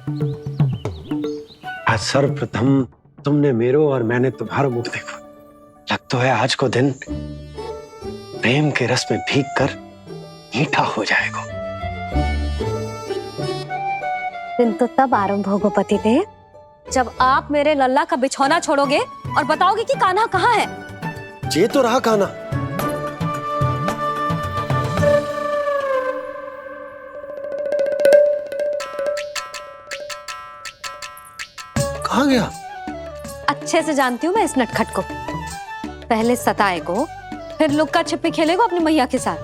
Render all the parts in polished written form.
आज सर्वप्रथम तुमने मेरो और मैंने तुम्हारा मुख देखो। लगता है आज को दिन प्रेम के रस में भीग कर मीठा हो जाएगा। दिन तो तब आरंभ होगा पतिदेव, जब आप मेरे लल्ला का बिछौना छोड़ोगे और बताओगे कि कान्हा कहाँ है। ये तो रहा कान्हा। कहाँ गया? अच्छे से जानती हूँ मैं इस नटखट को। पहले सताएगो, फिर लुक्का छिपी खेलेगो अपनी मैया के साथ।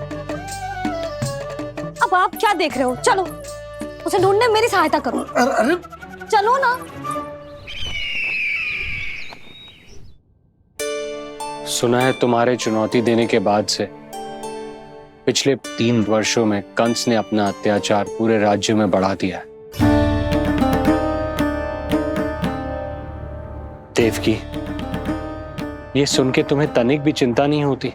अब आप क्या देख रहे हो? चलो उसे ढूंढने में मेरी सहायता करो। अरे चलो ना। सुना है तुम्हारे चुनौती देने के बाद से पिछले 3 वर्षों में कंस ने अपना अत्याचार पूरे राज्य में बढ़ा दिया है। देवकी, ये सुन के तुम्हें तनिक भी चिंता नहीं होती?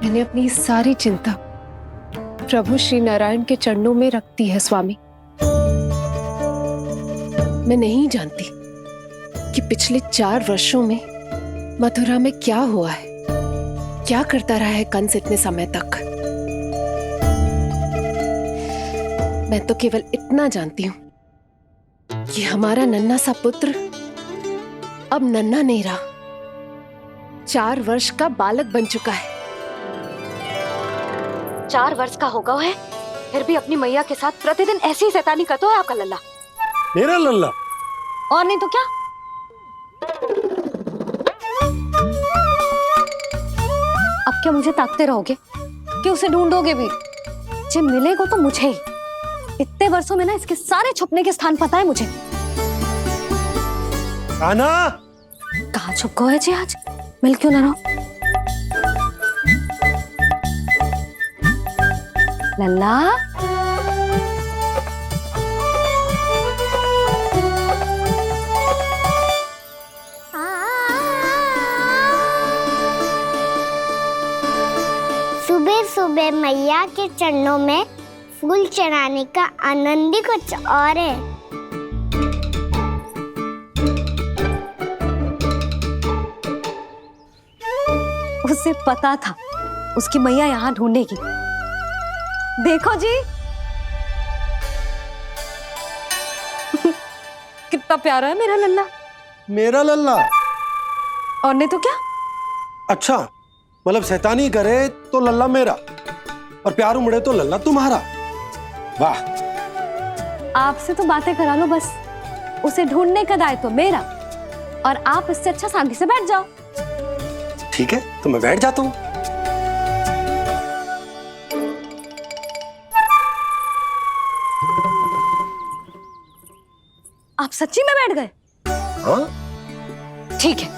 मैंने अपनी सारी चिंता प्रभु श्री नारायण के चरणों में रख दी है स्वामी। मैं नहीं जानती कि पिछले 4 वर्षों में मथुरा में क्या हुआ है, क्या करता रहा है कंस इतने समय तक। मैं तो केवल इतना जानती हूं कि हमारा नन्हा सा पुत्र अब नन्हा नहीं रहा, 4 वर्ष का बालक बन चुका है। 4 वर्ष का होगा है, फिर भी अपनी मैया के साथ प्रतिदिन ऐसी ही शैतानी करता है आपका लल्ला। मेरा लल्ला? और नहीं तो क्या। अब क्या मुझे ताकते रहोगे कि उसे ढूंढोगे भी? जब मिलेगा तो मुझे ही। इतने वर्षों में ना इसके सारे छुपने के स्थान पता है मुझे। कान्हा! कहाँ छुप गए है जी आज? मिल क्यों ना रहो? लल्ला, सुबह सुबह मैया के चरणों में फूल चढ़ाने का आनंद ही कुछ और है। उसे पता था उसकी मैया यहाँ ढूंढेगी। देखो जी कितना प्यारा है मेरा लल्ला। मेरा लल्ला? और नहीं तो क्या। अच्छा, मतलब शैतानी करे तो लल्ला मेरा और प्यार उमड़े तो लल्ला तुम्हारा। वाह! आपसे तो बातें करा लो बस, उसे ढूंढने का दायित्व मेरा, और आप इससे अच्छा शांति से बैठ जाओ। ठीक है, तो मैं बैठ जाता हूँ। आप सच्ची में बैठ गए? हाँ? ठीक है,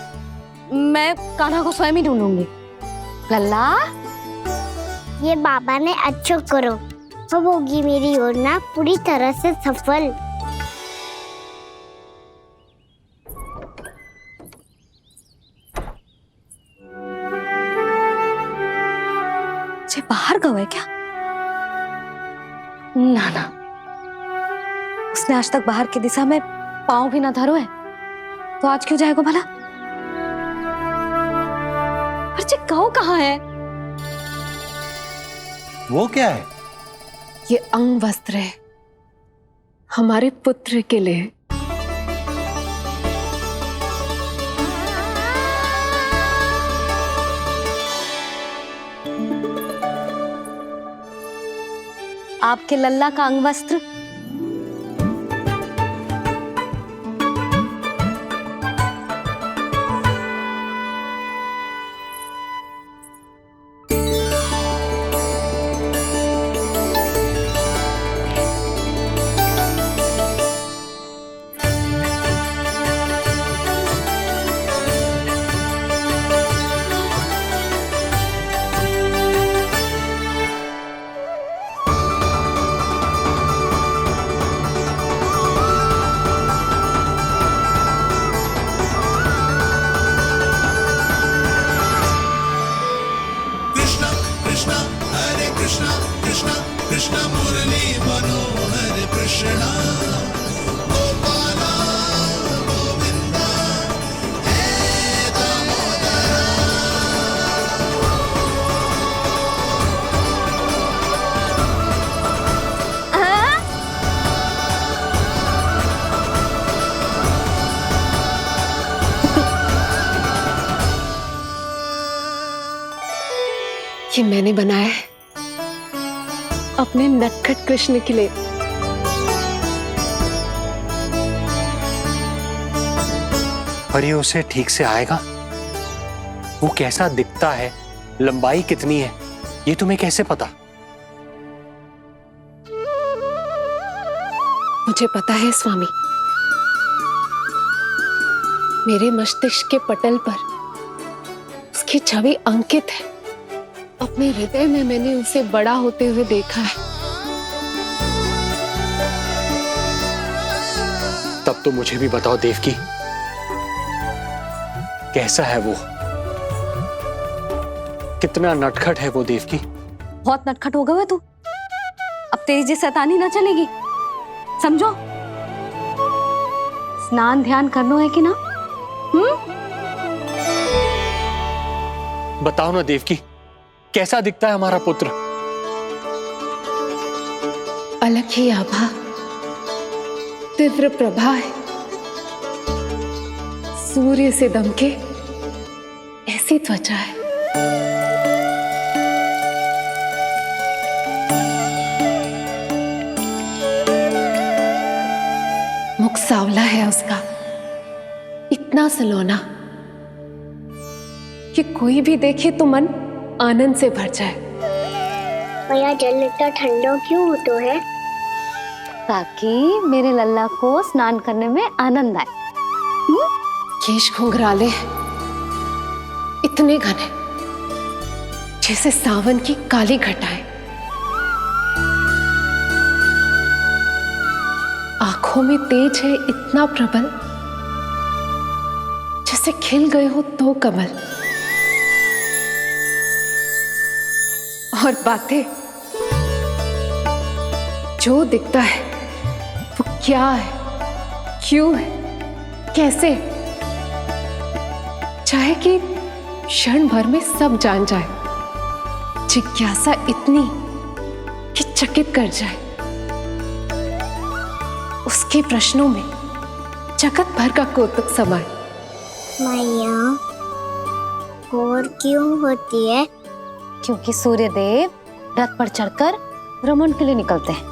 मैं कान्हा को स्वयं ही ढूंढूंगी। लल्ला, ये बाबा ने अच्छा करो, अब होगी मेरी योजना पूरी तरह से सफल। जे बाहर गए क्या? ना ना, उसने आज तक बाहर की दिशा में पांव भी ना धरो है, तो आज क्यों जाएगा भला? पर जे कहो कहाँ है? वो क्या है? ये अंग वस्त्र है हमारे पुत्र के लिए। आपके लल्ला का अंग वस्त्र। कृष्ण कृष्ण कृष्ण मुरली मनोहर कृष्ण। ये मैंने बनाया है अपने नटखट कृष्ण के लिए। पर ये उसे ठीक से आएगा? वो कैसा दिखता है, लंबाई कितनी है, ये तुम्हें कैसे पता? मुझे पता है स्वामी, मेरे मस्तिष्क के पटल पर उसकी छवि अंकित है। अपने हृदय में मैंने उसे बड़ा होते हुए देखा है। तब तो मुझे भी बताओ देवकी, कैसा है वो? कितना नटखट है वो देवकी? बहुत नटखट हो गए तू। अब तेरी जी शैतानी ना चलेगी, समझो। स्नान ध्यान करनो है कि ना? बताओ ना देवकी, कैसा दिखता है हमारा पुत्र? अलग ही आभा, तीव्र प्रभा है, सूर्य से दमके ऐसी त्वचा है। मुख सांवला है उसका, इतना सलोना कि कोई भी देखे तो मन आनंद से भर जाए। भैया जल इतना ठंडा क्यों होता है? ताकि मेरे लल्ला को स्नान करने में आनंद आए। केश घुंघराले इतने घने जैसे सावन की काली घटाएं। आंखों में तेज है इतना प्रबल जैसे खिल गए हो दो कमल। और बातें, जो दिखता है वो क्या है, क्यों है, कैसे, चाहे कि क्षण भर में सब जान जाए। जिज्ञासा इतनी कि चकित कर जाए। उसके प्रश्नों में जगत भर का कौतुक समाए। मैया और क्यों होती है? क्योंकि सूर्यदेव रथ पर चढ़कर भ्रमण के लिए निकलते हैं।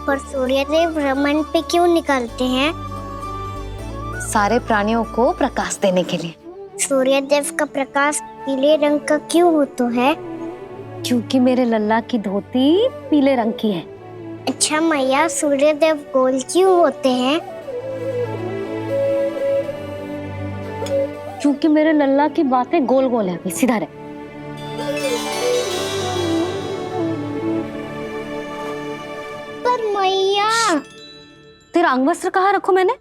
पर सूर्यदेव भ्रमण पे क्यों निकलते हैं? सारे प्राणियों को प्रकाश देने के लिए। सूर्यदेव का प्रकाश पीले रंग का क्यों होता है? क्योंकि मेरे लल्ला की धोती पीले रंग की है। अच्छा मैया, सूर्यदेव गोल क्यों होते हैं? क्योंकि मेरे लल्ला की बातें गोल गोल है, सीधा रहे। पर मैया, तेरा अंगवस्त्र कहाँ रखूं मैंने?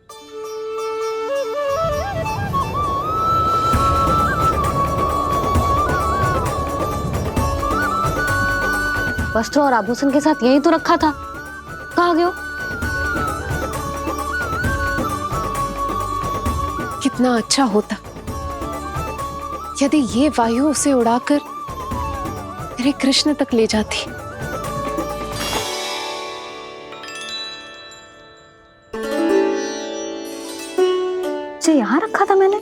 वस्त्र और आभूषण के साथ यही तो रखा था, कहाँ गयो? कितना अच्छा होता यदि ये वायु उसे उड़ाकर मेरे कृष्ण तक ले जाती। जो यहाँ रखा था मैंने।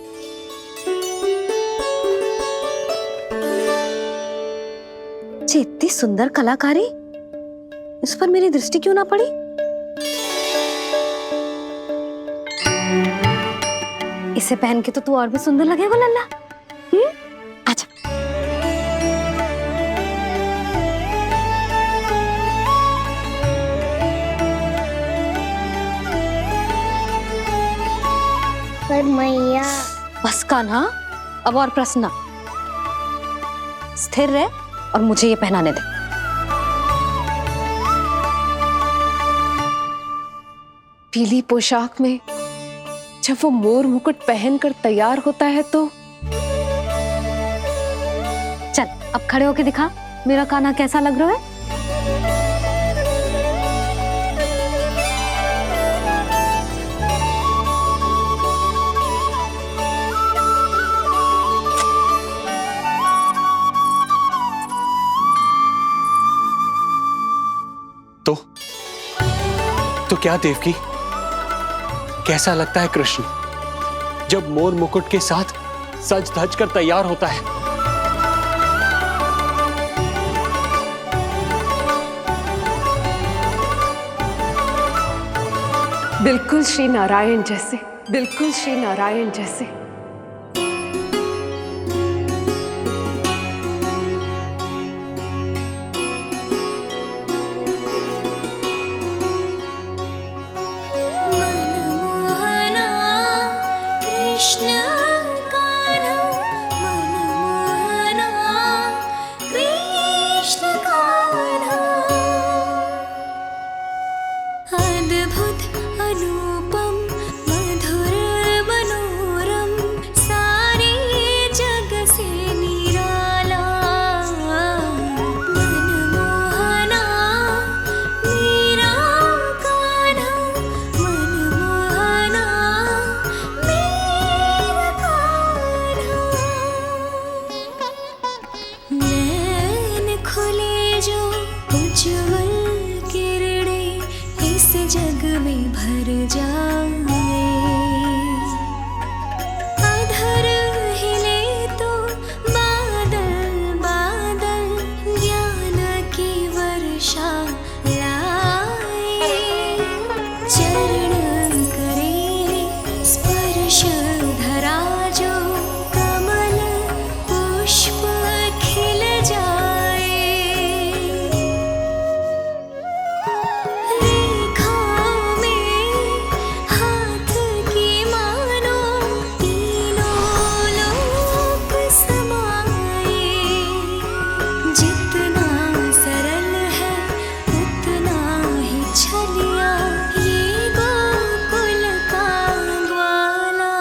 जी इतनी सुंदर कलाकारी, इस पर मेरी दृष्टि क्यों ना पड़ी? इसे पहन के तो तू और भी सुंदर लगेगा लल्ला। आजा। पर मैया, बस कान्हा, अब और प्रश्न ना। स्थिर रह और मुझे ये पहनाने दे। पीली पोशाक में जब वो मोर मुकुट पहनकर तैयार होता है तो चल अब खड़े होके दिखा मेरा कान्हा कैसा लग रहा है। तो क्या देवकी, कैसा लगता है कृष्ण जब मोर मुकुट के साथ सज धज कर तैयार होता है? बिल्कुल श्री नारायण जैसे, बिल्कुल श्री नारायण जैसे। मनमोहना कृष्ण कान्हा, मनमोहना कृष्ण कान्हा। अद्भुत अनुपम मधुर मनोरम, सारे जग से निराला। मनमोहना मेरा कान्हा, मनमोहना मेरा कान्हा। नैन खुले जो उज्ज्वल किरणें इस जग में भर जाए। अधर हिले तो बादल बादल ज्ञान की वर्षा लाए। चरण करे स्पर्श धरा जो कमल पुष्प खिल जाए। रेखाओं में हाथ की मानो तीनों लोक समाए। जितना सरल है उतना ही छलिया ये गोकुल का ग्वाला।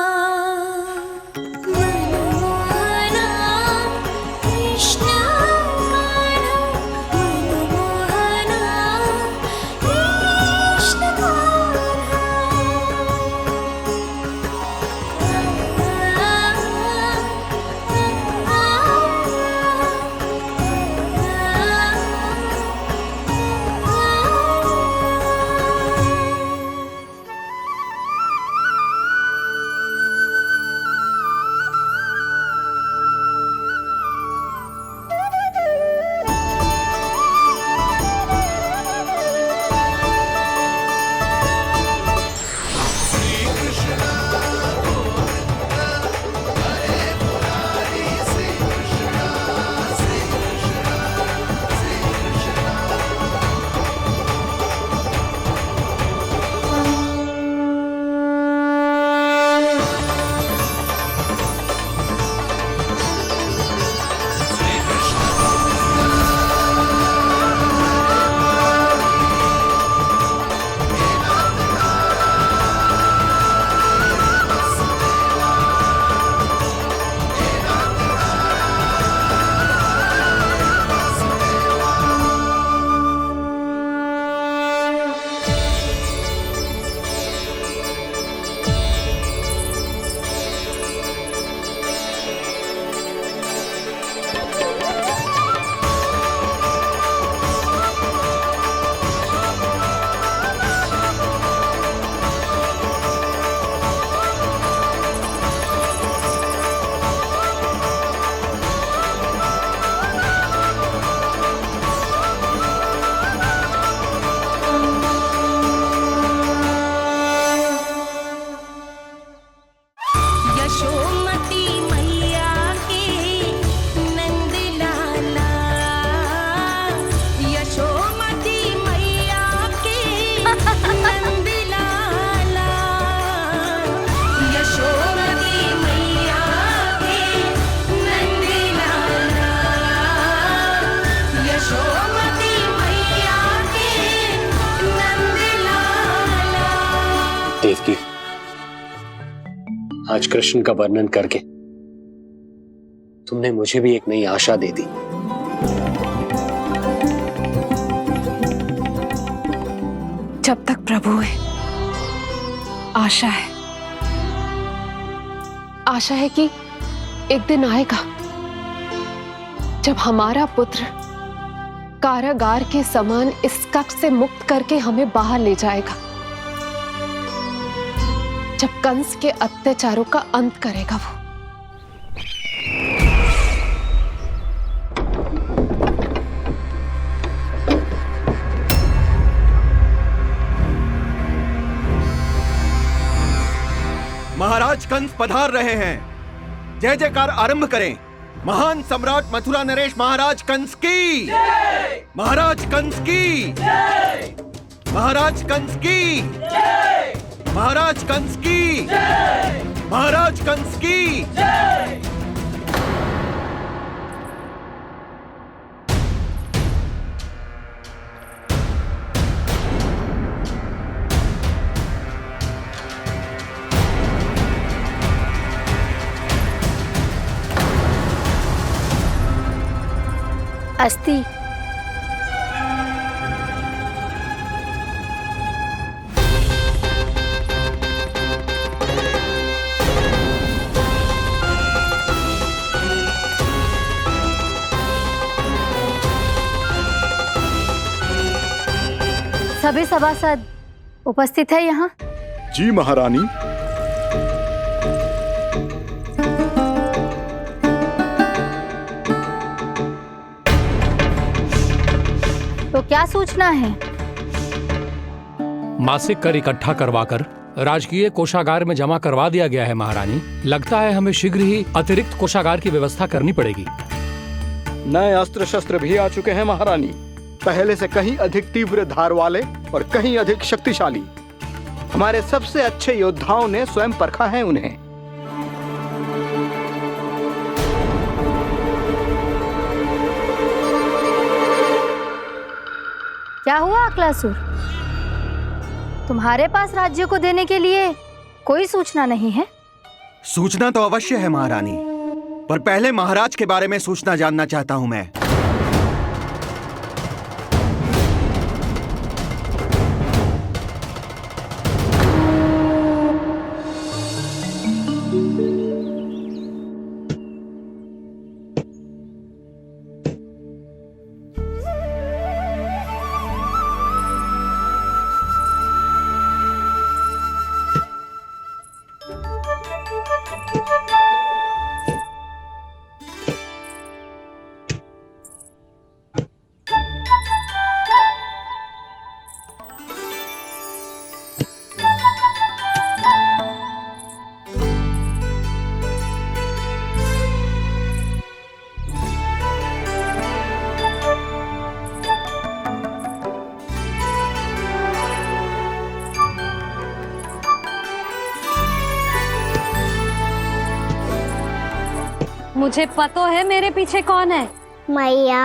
मनमोहना कृष्ण कान्हा, मनमोहना कृष्ण यशोमती मैया के नंद लाला। यशोमती मैया के नंद लाला। यशोमती मैया के नंद लाला। यशोमती मैया के नंद लाला। देवकी, आज कृष्ण का वर्णन करके तुमने मुझे भी एक नई आशा दे दी। जब तक प्रभु है आशा है। आशा है कि एक दिन आएगा जब हमारा पुत्र कारागार के समान इस कक्ष से मुक्त करके हमें बाहर ले जाएगा, जब कंस के अत्याचारों का अंत करेगा वो। महाराज कंस पधार रहे हैं। जय जयकार आरंभ करें। महान सम्राट मथुरा नरेश महाराज कंस की, महाराज कंस की, महाराज कंस की, महाराज कंस की, महाराज कंस की। अस्ति। सभी सभासद उपस्थित है यहाँ? जी महारानी। तो क्या सूचना है? मासिक कर इकट्ठा करवाकर राजकीय कोषागार में जमा करवा दिया गया है महारानी। लगता है हमें शीघ्र ही अतिरिक्त कोषागार की व्यवस्था करनी पड़ेगी। नए अस्त्र शस्त्र भी आ चुके हैं महारानी, पहले से कहीं अधिक तीव्र धार वाले और कहीं अधिक शक्तिशाली। हमारे सबसे अच्छे योद्धाओं ने स्वयं परखा है उन्हें। क्या हुआ अक्लासुर? तुम्हारे पास राज्य को देने के लिए कोई सूचना नहीं है? सूचना तो अवश्य है महारानी, पर पहले महाराज के बारे में सूचना जानना चाहता हूं मैं। मुझे पता है मेरे पीछे कौन है। मैया।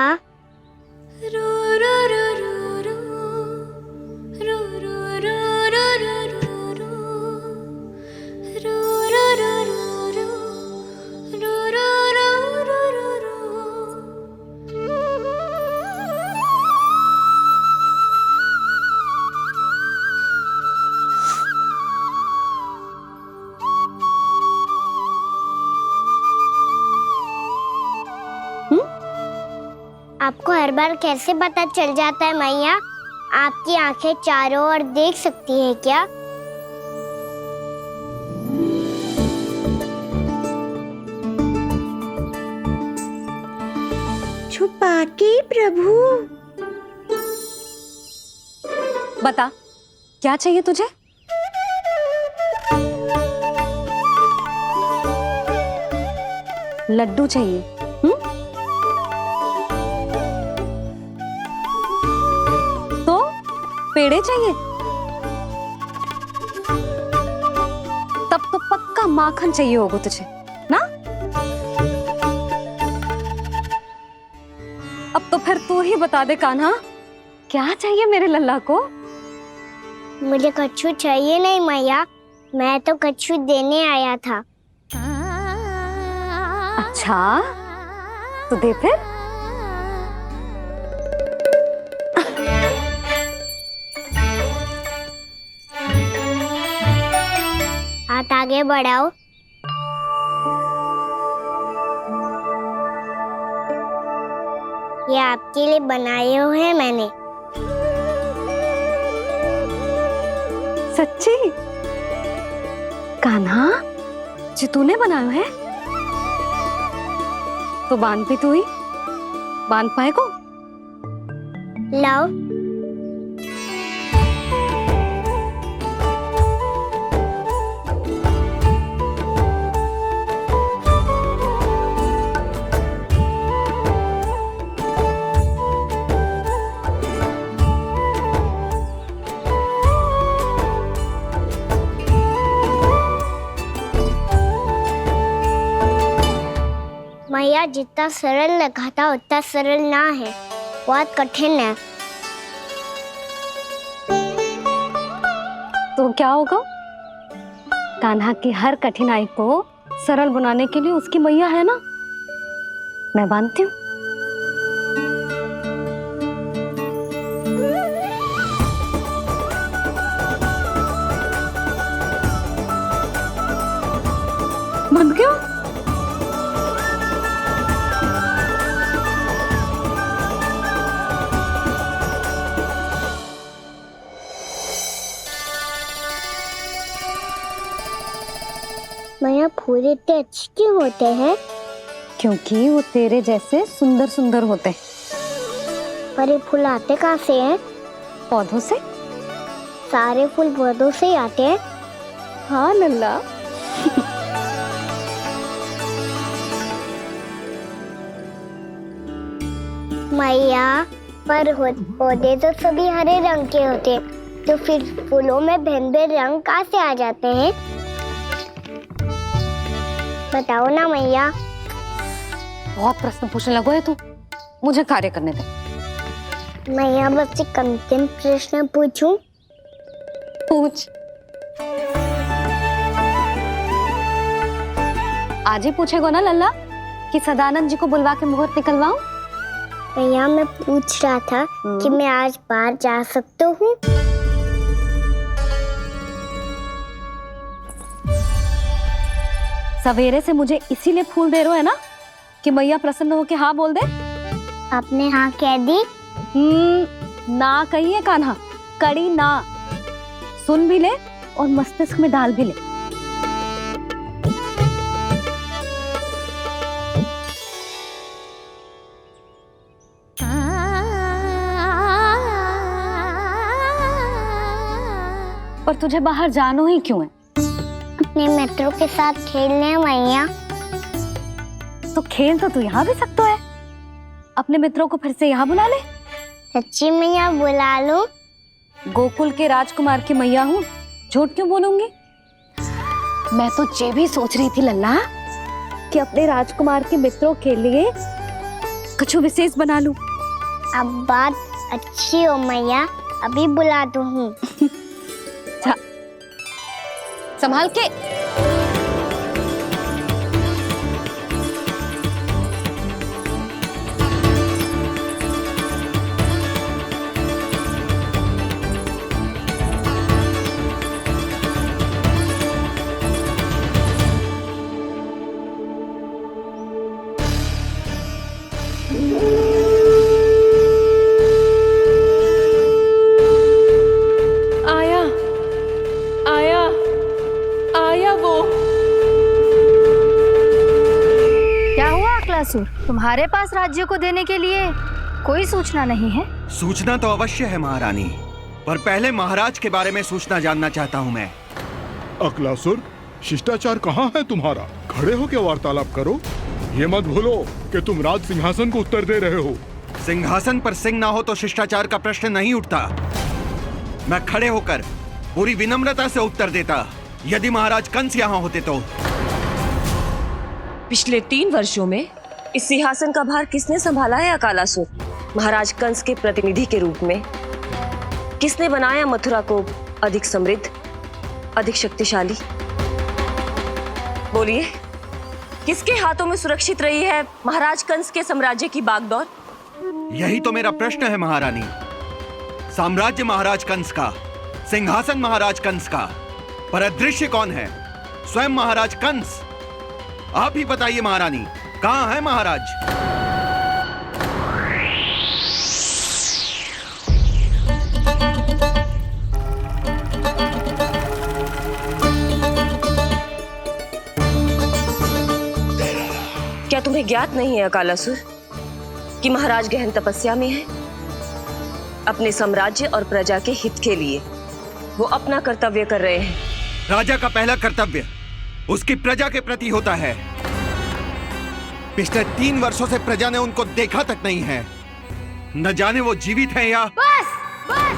आपको हर बार कैसे पता चल जाता है मैया? आपकी आंखें चारों ओर देख सकती है क्या? छुपा के प्रभु। बता, क्या चाहिए तुझे? लड्डू चाहिए? तो पेड़े चाहिए? तब तो पक्का माखन चाहिए होगा तुझे ना? अब तो फिर तू ही बता दे कान्हा, क्या चाहिए मेरे लल्ला को? मुझे कच्छू चाहिए नहीं मैया, मैं तो कच्छू देने आया था। अच्छा, तो दे फिर। हाथ आगे बढ़ाओ। ये आपके लिए बनाए हुए हैं मैंने। सच्ची? कान्हा, जी तूने बनाया है? तो बांध भी तू ही, बांध पाए को? लाओ। मैया जितना सरल लगा था उतना सरल ना है, बहुत कठिन है। तो क्या होगा? कान्हा की हर कठिनाई को सरल बनाने के लिए उसकी मैया है ना, मैं मानती हूँ। बंद क्यों? मैया फूल इतने अच्छे क्यों होते हैं? क्योंकि वो तेरे जैसे सुंदर सुंदर होते हैं। पर ये फूल आते कहाँ से हैं? पौधों से। सारे फूल पौधों से ही आते हैं? हाँ लल्ला। मैया पर पौधे तो सभी हरे रंग के होते हैं, तो फिर फूलों में भिन्न भिन्न रंग कहाँ से आ जाते हैं? बताओ ना मैया। बहुत प्रश्न पूछने लगो है तू, मुझे कार्य करने दे। मैया बस एक अंतिम प्रश्न पूछूं? पूछ। आज ही पूछेगो ना लल्ला कि सदानंद जी को बुलवा के मुहूर्त निकलवाऊं? मैया मैं पूछ रहा था कि मैं आज बाहर जा सकता हूँ? सवेरे से मुझे इसीलिए फूल दे रहे हो है ना कि मैया प्रसन्न हो के हाँ बोल दे। आपने हाँ कह दी? ना कहिए कान्हा, कड़ी ना। सुन भी ले और मस्तिष्क में डाल भी ले। पर तुझे बाहर जानो ही क्यों है? अपने मित्रों के साथ खेलने मैया। तो खेल तो तू यहाँ भी सकता है, अपने मित्रों को फिर से यहाँ बुला ले। सच्ची मैया बुला लो। गोकुल के राजकुमार की मैया हूँ, झूठ क्यों बोलूंगी? मैं तो ये भी सोच रही थी लल्ला कि अपने राजकुमार के मित्रों के लिए कुछ विशेष बना लूं। अब बात अच्छी हो मैया, अभी बुला दूँ। संभाल के। तुम्हारे पास राज्य को देने के लिए कोई सूचना नहीं है? सूचना तो अवश्य है महारानी, पर पहले महाराज के बारे में सूचना जानना चाहता हूँ मैं। अकलासुर, शिष्टाचार कहाँ है तुम्हारा? खड़े होकर वार्तालाप करो। ये मत भूलो कि तुम राज सिंहासन को उत्तर दे रहे हो। सिंहासन पर सिंह ना हो तो शिष्टाचार का प्रश्न नहीं उठता। मैं खड़े होकर पूरी विनम्रता से उत्तर देता यदि महाराज कंस यहाँ होते तो। पिछले 3 वर्षों में इस सिंहासन का भार किसने संभाला है अकालासुर? महाराज कंस के प्रतिनिधि के रूप में किसने बनाया मथुरा को अधिक समृद्ध, अधिक शक्तिशाली? बोलिए, किसके हाथों में सुरक्षित रही है महाराज कंस के साम्राज्य की बागडोर? यही तो मेरा प्रश्न है महारानी। साम्राज्य महाराज कंस का, सिंहासन महाराज कंस का, पर अदृश्य कौन है? स्वयं महाराज कंस। आप ही बताइए महारानी, कहाँ है महाराज? क्या तुम्हें ज्ञात नहीं है अकालासुर कि महाराज गहन तपस्या में है? अपने साम्राज्य और प्रजा के हित के लिए वो अपना कर्तव्य कर रहे हैं। राजा का पहला कर्तव्य उसकी प्रजा के प्रति होता है। पिछले 3 वर्षों से प्रजा ने उनको देखा तक नहीं है। न जाने वो जीवित हैं या... बस, बस,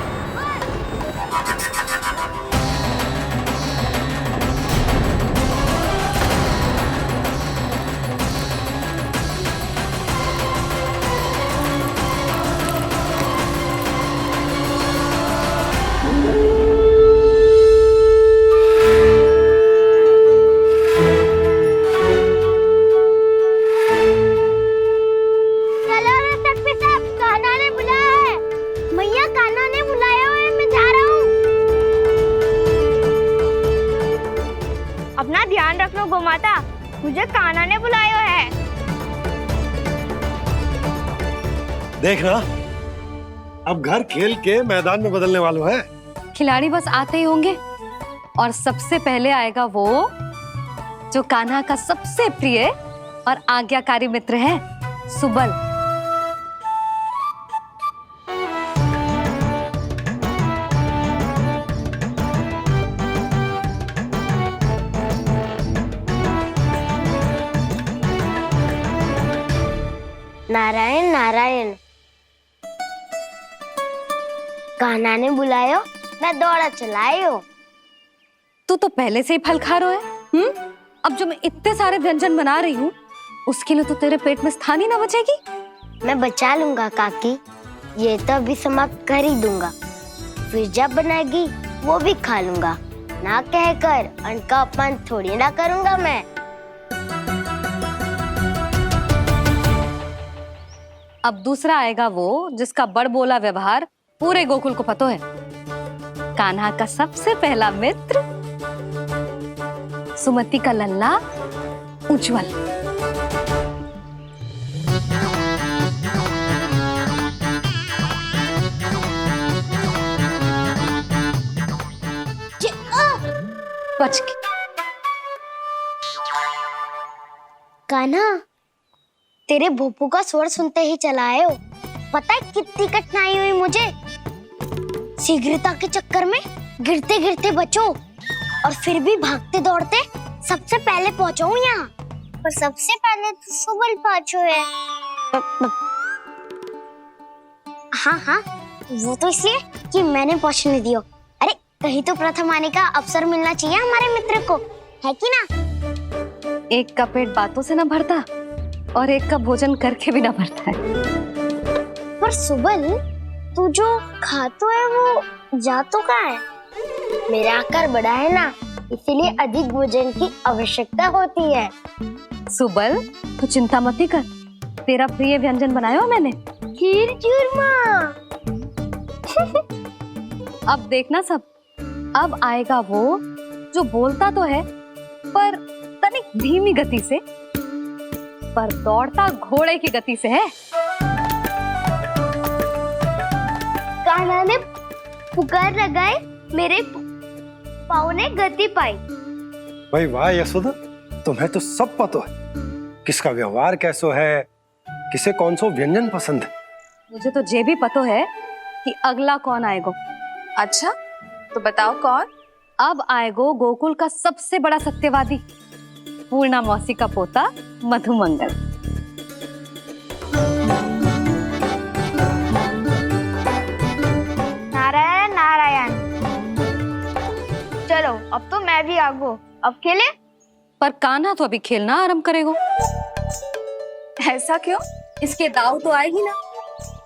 अपना ध्यान रखना गोमाता, मुझे कान्हा ने बुलाया है। देखना, अब घर खेल के मैदान में बदलने वालों है। खिलाड़ी बस आते ही होंगे और सबसे पहले आएगा वो जो कान्हा का सबसे प्रिय और आज्ञाकारी मित्र है, सुबल। नारायण नारायण, कान्हा ने बुलायो, मैं दौड़ा चलायो। तू तो पहले से ही फल खा रहा है। अब जो मैं इतने सारे व्यंजन बना रही हूँ, उसके लिए तो तेरे पेट में स्थान ही ना बचेगी। मैं बचा लूंगा काकी, ये तो अभी समाप्त कर ही दूंगा, फिर जब बनाएगी वो भी खा लूंगा। ना कहकर अन्न का अपमान थोड़ी ना करूंगा मैं। अब दूसरा आएगा वो जिसका बड़बोला व्यवहार पूरे गोकुल को पता है, कान्हा का सबसे पहला मित्र, सुमति का लल्ला उज्जवल। बच के। कान्हा, तेरे भोपू का स्वर सुनते ही चला आए हो। पता है कितनी कठिनाई हुई मुझे, शीघ्रता के चक्कर में गिरते गिरते बचो और फिर भी भागते दौड़ते सबसे पहले पहुंचा हूँ यहाँ। पर सबसे पहले तो सुबल पहुंचो है। हाँ हाँ, वो तो इसलिए कि मैंने पहुंचने दियो। अरे कहीं तो प्रथम आने का अवसर मिलना चाहिए हमारे मित्र को, है कि ना? एक का पेट बातों से ना भरता और एक का भोजन करके भी ना भरता है। पर सुबल, तू जो खातो है वो जातो का है। मेरा आकार बड़ा है ना, इसीलिए अधिक भोजन की आवश्यकता होती है। सुबल, तू चिंता मत ही कर, तेरा प्रिय व्यंजन बनाया मैंने, खीर चूरमा। अब देखना सब, अब आएगा वो जो बोलता तो है पर तनिक धीमी गति से, पर दौड़ता घोड़े की गति से है। कान्हा ने पुकार लगाए, मेरे पाँव ने गति पाई। भाई वाह यशोदा, तुम्हें तो सब पता है, किसका व्यवहार कैसो है, किसे कौन सो व्यंजन पसंद है। मुझे तो ये भी पता है कि अगला कौन आएगा। अच्छा, तो बताओ कौन? अब आएगो गोकुल का सबसे बड़ा सत्यवादी, पूर्णा मौसी का पोता मधुमंगल। नारायण नारायण। चलो अब तो मैं भी आगो, अब खेले। पर कान्हा तो अभी खेलना आरंभ करेगा। ऐसा क्यों? इसके दाव तो आएगी ना,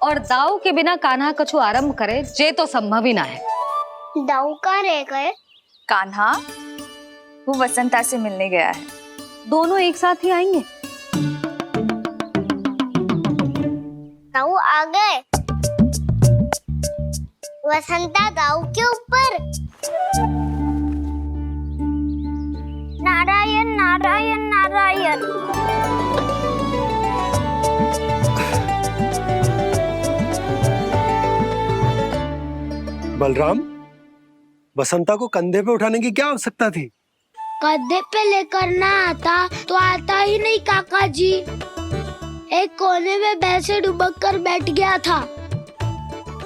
और दाव के बिना कान्हा कछु आरंभ करे जे तो संभव ही ना है। दाव का रह गए? कान्हा वो वसंता से मिलने गया है। दोनों एक साथ ही आएंगे। दाऊ आ गए। वसंता दाऊ के ऊपर। नारायण नारायण नारायण। बलराम, बसंता को कंधे पे उठाने की क्या आवश्यकता थी? कंधे पे लेकर ना आता तो आता ही नहीं काका जी। एक कोने में वैसे डुबक कर बैठ गया था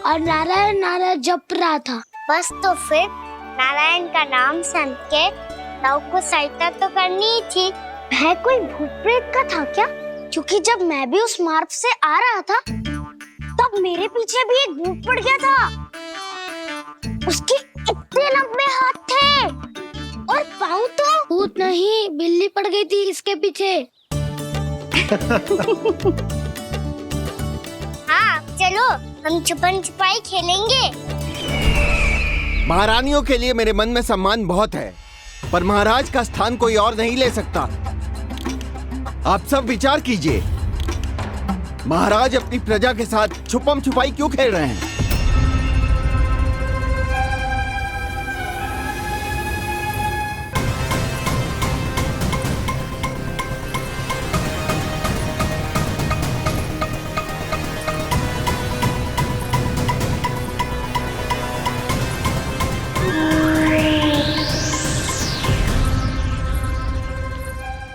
और नारायण नारायण जप रहा था। बस तो फिर नारायण का नाम सुन के दाऊ को सहायता तो करनी ही थी। है कोई भूत प्रेत का था क्या? क्योंकि जब मैं भी उस मार्ग से आ रहा था तब मेरे पीछे भी एक भूत पड़ गया था। उसके इतने लंबे हाथ थे और पाँव तो भूत नहीं, बिल्ली पड़ गई थी इसके पीछे। हाँ चलो हम छुपन छुपाई खेलेंगे। महारानियों के लिए मेरे मन में सम्मान बहुत है, पर महाराज का स्थान कोई और नहीं ले सकता। आप सब विचार कीजिए, महाराज अपनी प्रजा के साथ छुपम छुपाई क्यों खेल रहे हैं?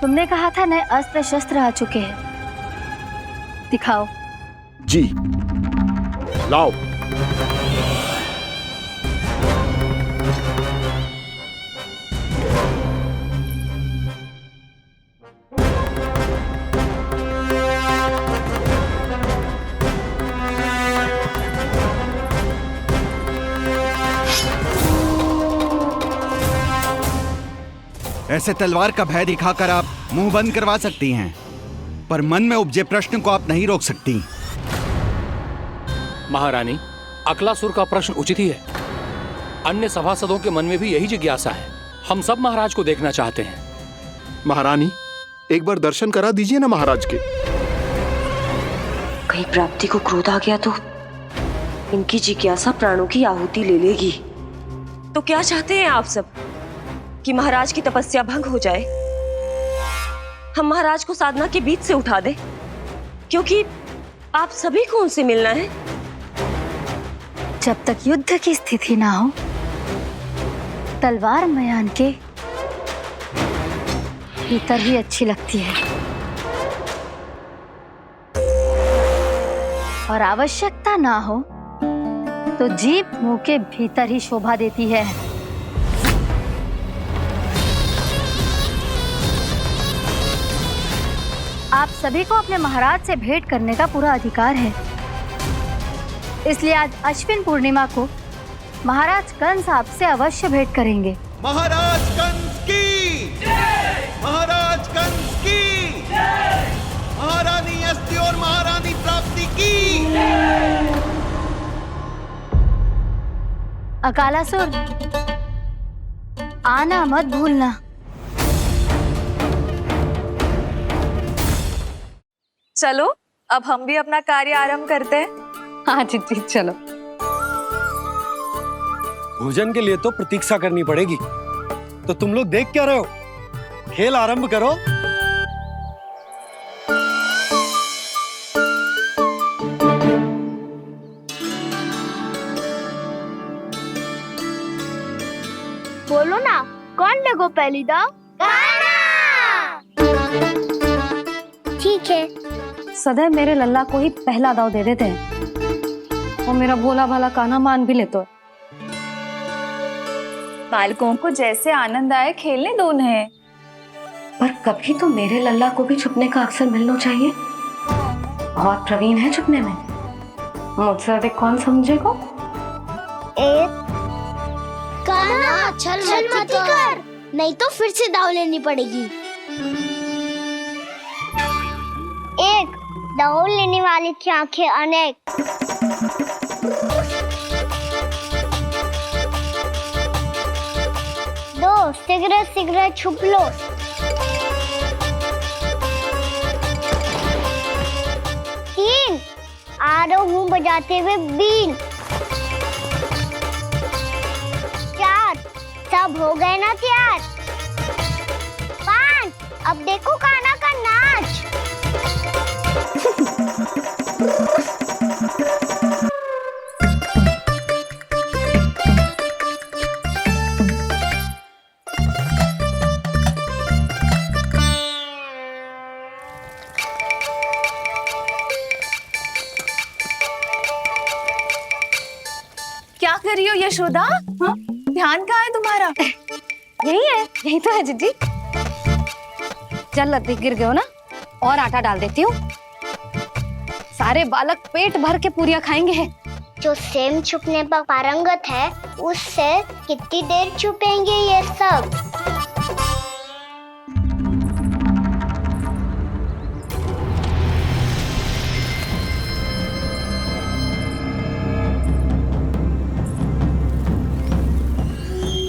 तुमने कहा था नए अस्त्र शस्त्र आ चुके हैं, दिखाओ। जी लाओ। ऐसे तलवार का भय दिखाकर आप मुंह बंद करवा सकती हैं, पर मन में उपजे प्रश्न को आप नहीं रोक सकती। महारानी, अकलासुर का प्रश्न उचित ही है। अन्य सभासदों के मन में भी यही जिज्ञासा है। हम सब महाराज को देखना चाहते हैं। महारानी, एक बार दर्शन करा दीजिए ना महाराज के। कहीं प्राप्ति को क्रोध आ गया तो इनकी जिज्ञासा प्राणों की आहुति ले लेगी। तो क्या चाहते हैं आप सब? कि महाराज की तपस्या भंग हो जाए? हम महाराज को साधना के बीच से उठा दें? क्योंकि आप सभी को उनसे मिलना है। जब तक युद्ध की स्थिति ना हो, तलवार मयान के भीतर ही अच्छी लगती है, और आवश्यकता ना हो तो जीभ मुंह के भीतर ही शोभा देती है। आप सभी को अपने महाराज से भेंट करने का पूरा अधिकार है। इसलिए आज अश्विन पूर्णिमा को महाराज कंस आपसे अवश्य भेंट करेंगे। महाराज कंस की जय! महाराज कंस की जय! महारानी अस्ति और महारानी प्राप्ति की जय! अकालासुर, आना मत भूलना। चलो अब हम भी अपना कार्य आरंभ करते हैं। हाँ चिट्ठी, चलो। भोजन के लिए तो प्रतीक्षा करनी पड़ेगी, तो तुम लोग देख क्या रहे हो? खेल आरंभ करो। बोलो ना, कौन देखो पहली दाव? ठीक है। सदैव मेरे लल्ला को ही पहला दाव दे देते हैं, और मेरा भोला भाला कान्हा मान भी लेते। बालकों को जैसे आनंद आए खेलने दो उन्हें। पर कभी तो मेरे लल्ला को भी छुपने का अवसर मिलना चाहिए। बहुत प्रवीण है छुपने में, मुझसे अधिक कौन समझेगा? कान्हा, छल मत कर, नहीं तो फिर से दाव लेनी पड़ेगी। एक दाव लेने वाले की आंखें अनेक। दो, शीघ्र शीघ्र छुप लो। तीन, आ रहा हूँ बजाते हुए बीन। चार, सब हो गए ना तैयार? पांच, अब देखो कान्हा का नाच। क्या कर रही हो यशोदा? हाँ? ध्यान कहाँ है तुम्हारा? यही है, यही तो है जिज्जी। चल लद्दी, गिर गए हो ना, और आटा डाल देती हूँ। सारे बालक पेट भर के पूरियां खाएंगे। जो सेम छुपने पर पारंगत है, उससे कितनी देर छुपेंगे ये सब?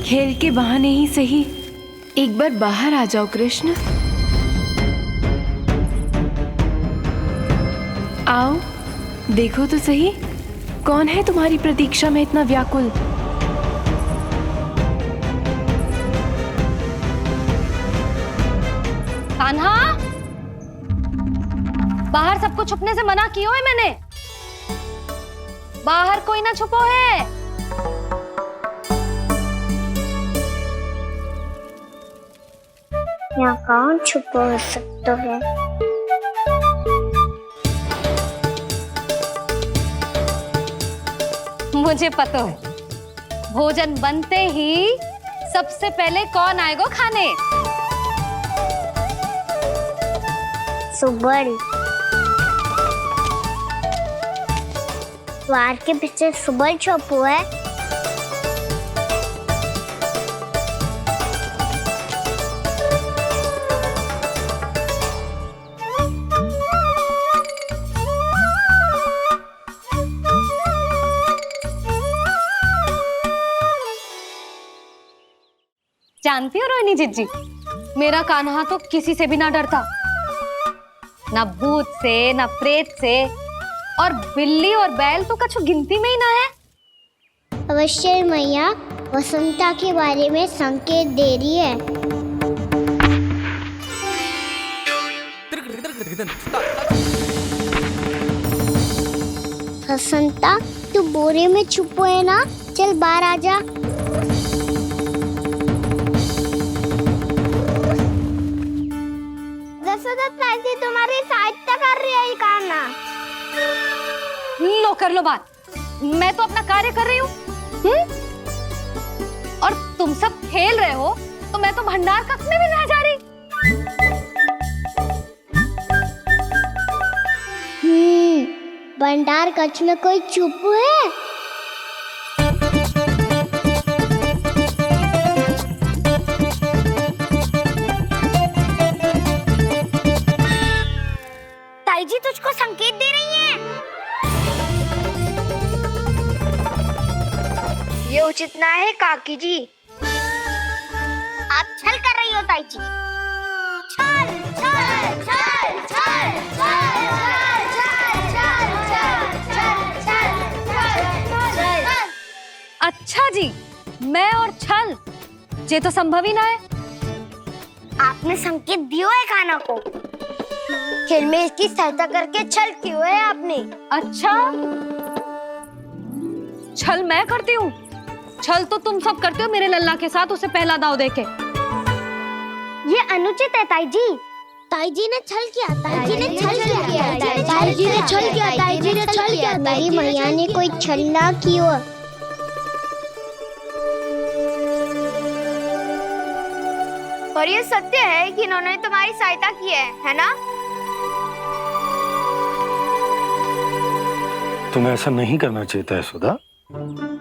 खेल के बहाने ही सही एक बार बाहर आ जाओ कृष्ण। आओ, देखो तो सही, कौन है तुम्हारी प्रतीक्षा में इतना व्याकुल? कान्हा, बाहर सबको छुपने से मना किया है मैंने। बाहर कोई ना छुपो है। यहाँ कौन छुपा हो सकता है? मुझे पता है, भोजन बनते ही सबसे पहले कौन आएगा खाने? सुबल। द्वार के पीछे सुबल छुपा है। जानती हो रोहिणी जीजी, मेरा कान्हा तो किसी से भी ना डरता, ना भूत से, ना प्रेत से, और बिल्ली और बैल तो कछु गिनती में ही ना है। अवश्य मैया वसंता के बारे में संकेत दे रही है। वसंता, तू बोरे में छुपो है ना? चल बाहर आ जा। तुम्हारी सहायता कर रही है कान्हा। लो कर लो बात, मैं तो अपना कार्य कर रही हूँ। और तुम सब खेल रहे हो तो मैं तो भंडार कक्ष में भी नहीं जा रही। भंडार कक्ष में कोई छुप है? ताई जी तुझको संकेत दे रही है। ये उचित ना है काकी जी। आप छल कर रही हो ताई जी। छल छल छल छल छल छल। अच्छा जी, मैं और छल, ये तो संभव ही ना है। आपने संकेत दियो है कान्हा को। खेल में इसकी सहायता करके छल क्यों है आपने? अच्छा, छल मैं करती हूँ? छल तो तुम सब करते हो मेरे लल्ला के साथ, उसे पहला दाव देके। ये अनुचित है ताई जी। ताई जी ने छल किया, ताई जी ने छल किया, ताई जी ने छल किया, ताई जी ने छल किया। मेरी मैया ने कोई छल ना किया। और ये सत्य है कि इन्होंने तुम्हारी सहायता की है ना? तुम्हें ऐसा नहीं करना चाहिए था यशोदा।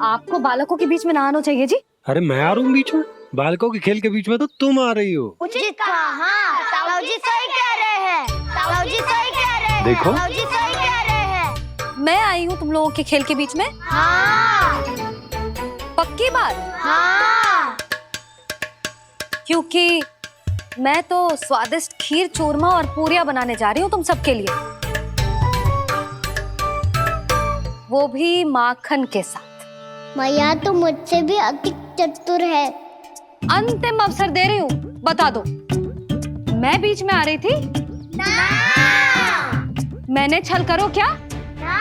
आपको बालकों के बीच में ना आना चाहिए जी। अरे मैं आ रहा हूँ बीच में? बालकों के खेल के बीच में तो तुम आ रही हो। उचित कहा। हाँ, ताऊ जी सही कह रहे हैं। ताऊ जी सही कह रहे हैं। देखो, ताऊ जी सही कह रहे हैं। मैं आई हूँ तुम लोगों के खेल के बीच में। हाँ। पक्की बात? हाँ। क्योंकि मैं तो स्वादिष्ट खीर, चूरमा और पूरियां बनाने जा रही हूँ तुम सबके लिए, वो भी माखन के साथ। मैया तो मुझसे भी अधिक चतुर है। अंतिम अवसर दे रही हूँ, बता दो, मैं बीच में आ रही थी? ना। मैंने छल करो क्या? ना।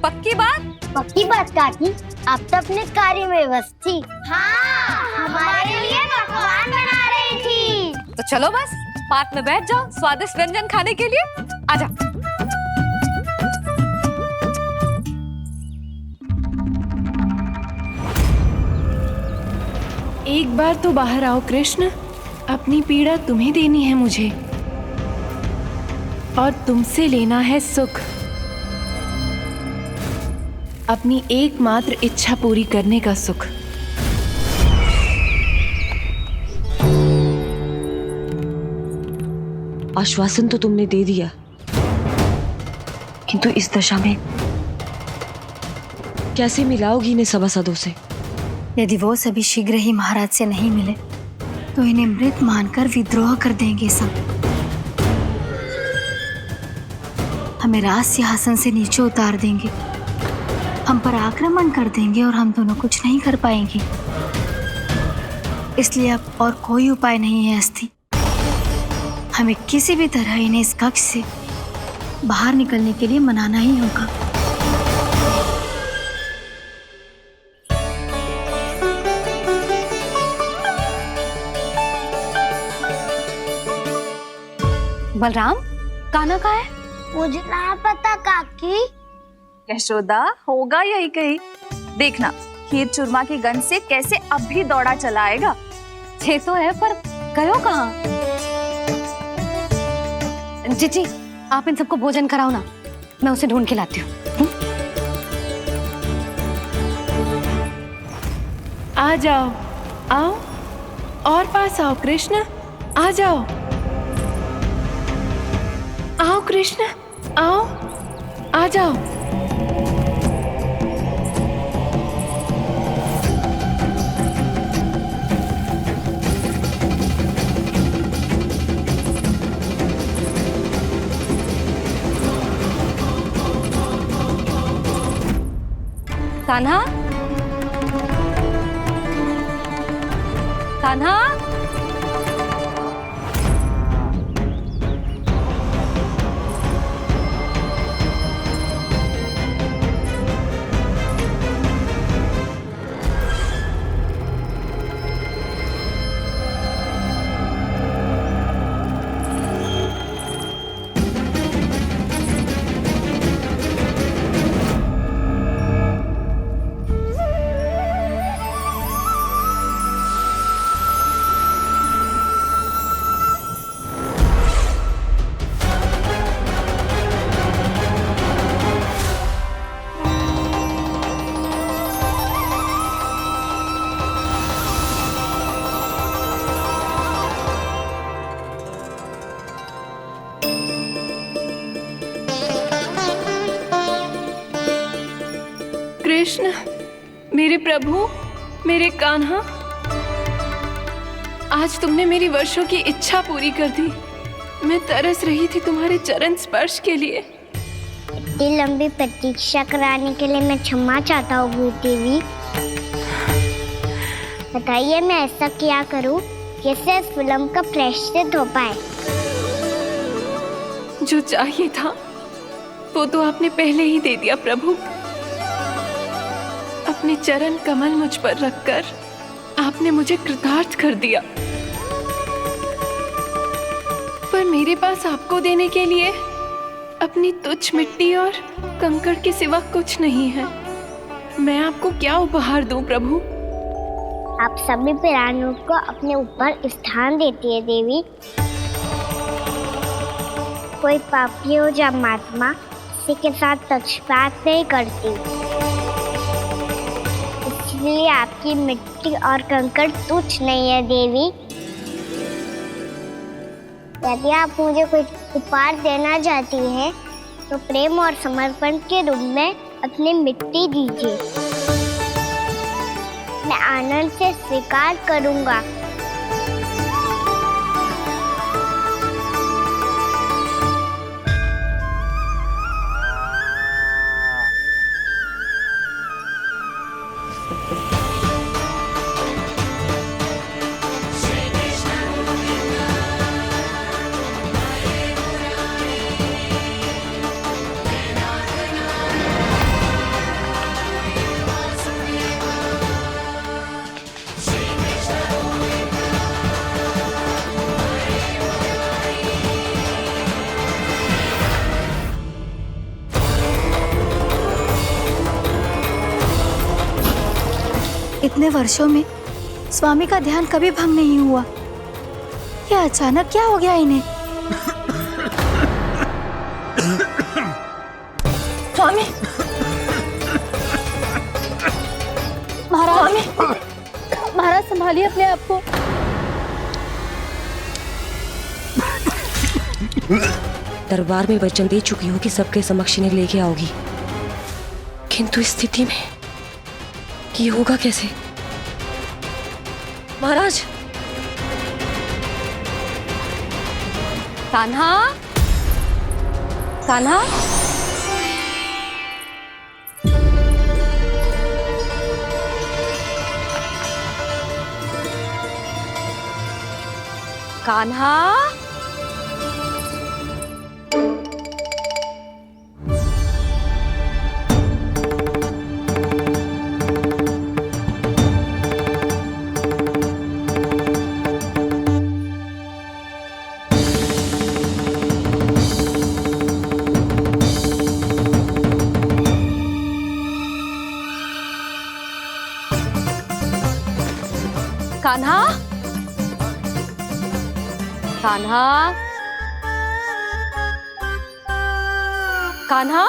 पक्की बात? पक्की बात काकी, आप तो अपने कार्य में व्यस्त थी। हाँ, हमारे लिए पकवान बना रही थी। तो चलो बस पात में बैठ जाओ स्वादिष्ट व्यंजन खाने के लिए। आजा। एक बार तो बाहर आओ कृष्ण, अपनी पीड़ा तुम्हें देनी है मुझे, और तुमसे लेना है सुख। अपनी एकमात्र इच्छा पूरी करने का सुख। आश्वासन तो तुमने दे दिया, किंतु इस दशा में कैसे मिलाओगी इन्हें सभासदों से? यदि वो सभी शीघ्र ही महाराज से नहीं मिले तो इन्हें मृत मानकर विद्रोह कर देंगे सब। हमें राज सिंहासन से नीचे उतार देंगे, हम पर आक्रमण कर देंगे और हम दोनों कुछ नहीं कर पाएंगे। इसलिए अब और कोई उपाय नहीं है अस्थि। हमें किसी भी तरह इन्हें इस कक्ष से बाहर निकलने के लिए मनाना ही होगा। बलराम, कान्हा कहाँ है? मुझे ना पता काकी। यशोदा, होगा यही कहीं। देखना खीर चूरमा की गंध से कैसे अब भी दौड़ा चला आएगा। ये तो है, पर गयो कहाँ? जीजी, आप इन सबको भोजन कराओ ना, मैं उसे ढूंढ के लाती हूँ। आ जाओ, आओ और पास आओ कृष्ण, आ जाओ। आओ कृष्ण, आओ, आ जाओ। कान्हा, कान्हा, कृष्ण, मेरे प्रभु, मेरे कान्हा, आज तुमने मेरी वर्षों की इच्छा पूरी कर दी। मैं तरस रही थी तुम्हारे चरण स्पर्श के लिए। इतनी लंबी प्रतीक्षा कराने के लिए मैं क्षमा चाहता हूँ देवी। बताइए मैं ऐसा क्या करूँ जिससे इस फिल्म का प्रायश्चित हो पाए। जो चाहिए था वो तो आपने पहले ही दे दिया प्रभु। अपने चरण कमल मुझ पर रखकर आपने मुझे कृतार्थ कर दिया। पर मेरे पास आपको देने के लिए अपनी तुच्छ मिट्टी और कंकड़ के सिवा कुछ नहीं है। मैं आपको क्या उपहार दूं प्रभु? आप सभी प्राणियों को अपने ऊपर स्थान देती है देवी। कोई पापी हो या महात्मा किसी के साथ पक्षपात नहीं करती, इसलिए आपकी मिट्टी और कंकड़ तुच्छ नहीं है देवी। यदि आप मुझे कोई उपहार देना चाहती हैं तो प्रेम और समर्पण के रूप में अपनी मिट्टी दीजिए। मैं आनंद से स्वीकार करूंगा। इतने वर्षों में स्वामी का ध्यान कभी भंग नहीं हुआ। ये अचानक क्या हो गया इन्हें? स्वामी, महाराज, महाराज संभालिए अपने आप को। दरबार में वचन दे चुकी हो कि सबके समक्ष इन्हें लेके आओगी, किंतु इस स्थिति में ये होगा कैसे? महाराज, कान्हा, कान्हा, कान्हा, कान्हा, कान्हा, कान्हा,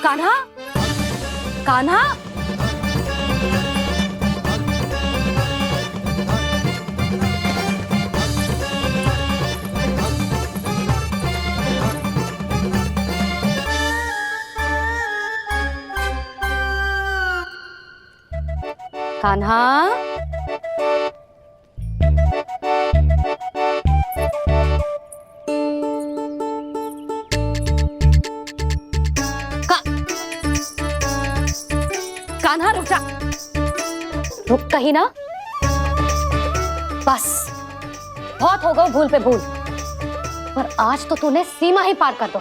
कान्हा, कान्हा। कान्हा, कान्हा रुक जा, रुक कहीं ना। बस बहुत हो गया भूल पे भूल, पर आज तो तूने सीमा ही पार कर दो।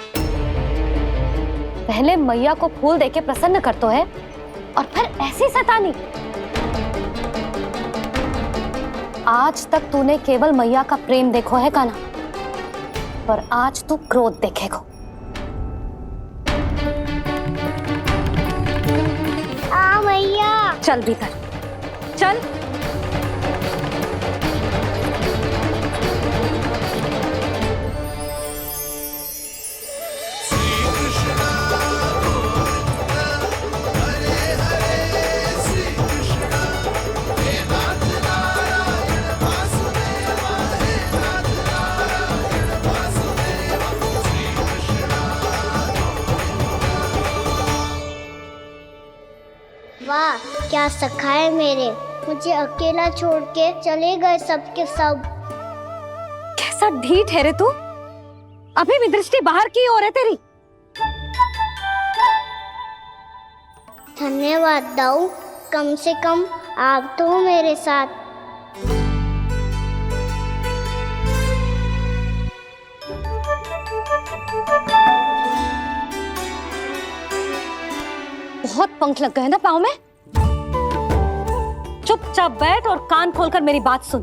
पहले मैया को फूल देके प्रसन्न करतो है और फिर ऐसी सतानी। आज तक तूने केवल मैया का प्रेम देखो है कान्हा, पर आज तू क्रोध देखेगा। मैया चल भीतर चल। वाह क्या सखा है मेरे, मुझे अकेला छोड़ के चले गए सबके सब। कैसा ढीठ है रे तू, अभी भी दृष्टि बाहर की ओर है तेरी। धन्यवाद दाऊ, कम से कम आप तो हो मेरे साथ। बहुत पंख लग गए ना पाँव में। चुपचाप बैठ और कान खोलकर मेरी बात सुन।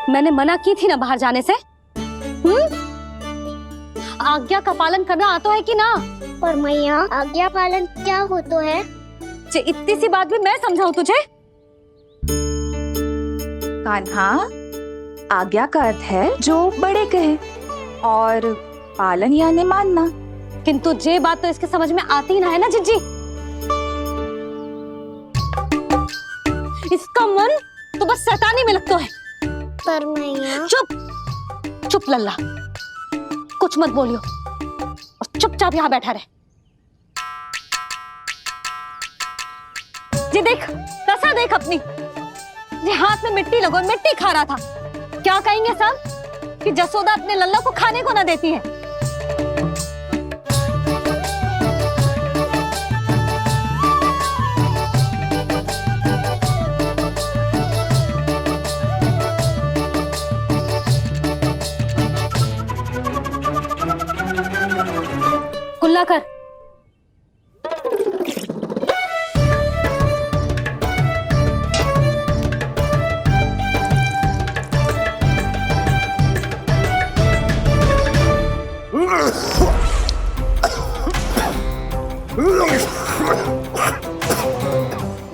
मैंने मना की थी ना बाहर जाने से। आज्ञा का पालन करना आता है कि ना? पर मैया आज्ञा पालन क्या होता है? इतनी सी बात भी मैं समझाऊं तुझे? कान्हा, आज्ञा का अर्थ है जो बड़े कहे और पालन यानी मानना। किंतु ये बात तो इसके समझ में आती ना है ना जिज्जी। इसका मन तो बस शैतानी में लगता है। पर मैया चुप चुप लल्ला, कुछ मत बोलियो और चुपचाप यहाँ बैठा रहे। ये देख दशा देख अपनी, ये हाथ में मिट्टी लगो मिट्टी खा रहा था। क्या कहेंगे सब कि जसोदा अपने लल्ला को खाने को ना देती है। कुल्ला कर।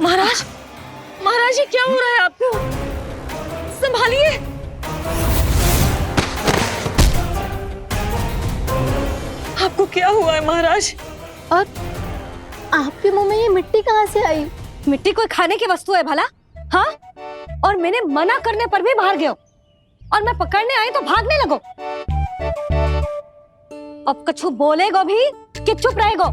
महाराज, महाराज ये क्या हो रहा है आपको? संभालिए। आपको क्या हुआ है महाराज? और आपके मुंह में ये मिट्टी कहाँ से आई? मिट्टी कोई खाने की वस्तु है भला? हाँ, और मैंने मना करने पर भी बाहर गए और मैं पकड़ने आई तो भागने लगो। अब कछु बोलेगो भी कि चुप रहेगो?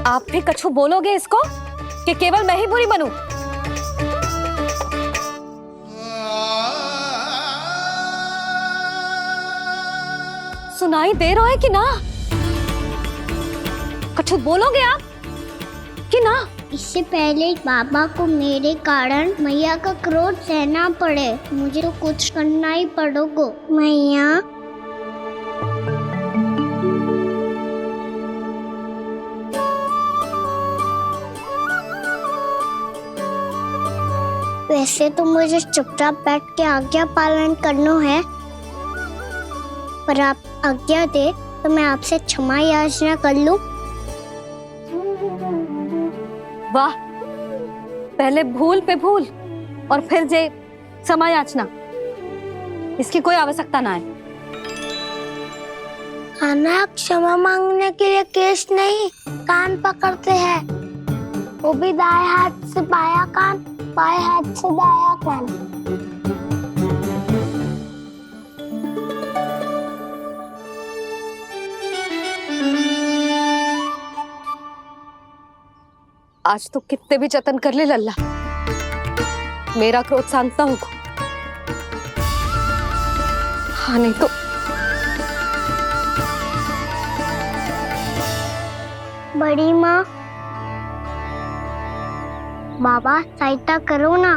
आप भी कछु बोलोगे इसको कि केवल मैं ही बुरी बनूं? सुनाई दे रहा है कि ना? कछु बोलोगे आप कि ना? इससे पहले बाबा को मेरे कारण मैया का क्रोध सहना पड़े, मुझे तो कुछ करना ही पड़ेगा। मैया वैसे तो मुझे चुपचाप बैठ के आज्ञा पालन करना है, पर आप आज्ञा दे तो मैं आपसे क्षमा याचना कर लूं। वाह, पहले भूल पे भूल और फिर जे क्षमा याचना, इसकी कोई आवश्यकता ना है। खाना क्षमा मांगने के लिए केस नहीं, कान पकड़ते हैं, वो भी दाएं हाथ से बायां कान, बाएं हाथ से दायां कान। आज तो कितने भी जतन कर ले लल्ला, मेरा क्रोध शांत ना होगा। हाँ नहीं तो बड़ी माँ, बाबा सहायता करो ना।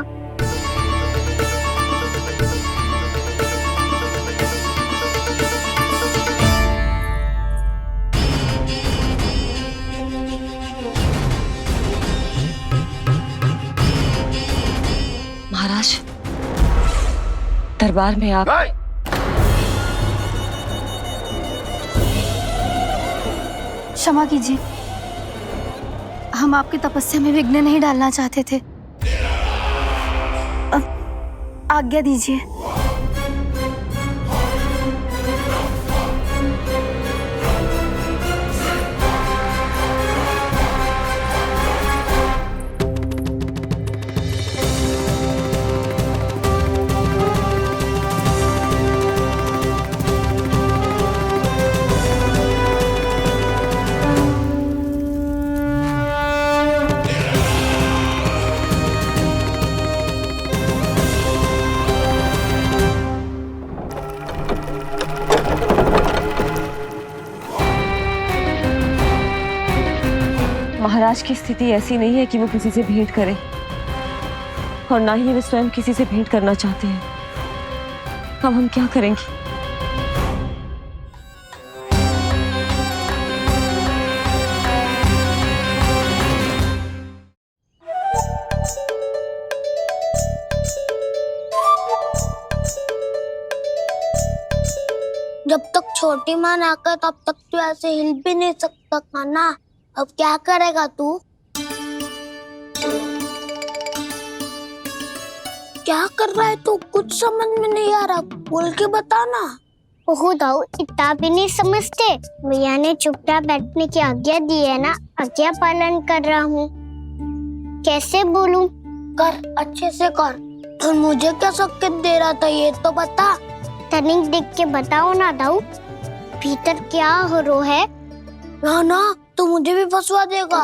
महाराज, दरबार में आप क्षमा कीजिए, हम आपकी तपस्या में विघ्न नहीं डालना चाहते थे। अब आज्ञा दीजिए। महाराज की स्थिति ऐसी नहीं है कि वो किसी से भेंट करें, और ना ही वे स्वयं किसी से भेंट करना चाहते हैं। अब हम क्या करेंगे? जब तक छोटी माँ ना कर तब तक तू ऐसे हिल भी नहीं सकता था ना। अब क्या करेगा तू? क्या कर रहा है तू? कुछ समझ में नहीं आ रहा, बोल के बता ना। ओहो दाऊ, इतना भी नहीं समझते। भैया ने चुपचाप बैठने की आज्ञा दी है ना, आज्ञा पालन कर रहा हूँ। कैसे बोलूं? कर, अच्छे से कर। और मुझे क्या संकेत दे रहा था ये तो बता। तनिक देख के बताओ ना दाऊ, भीतर क्या हो रहा है? ना ना, तू मुझे भी फंसवा देगा।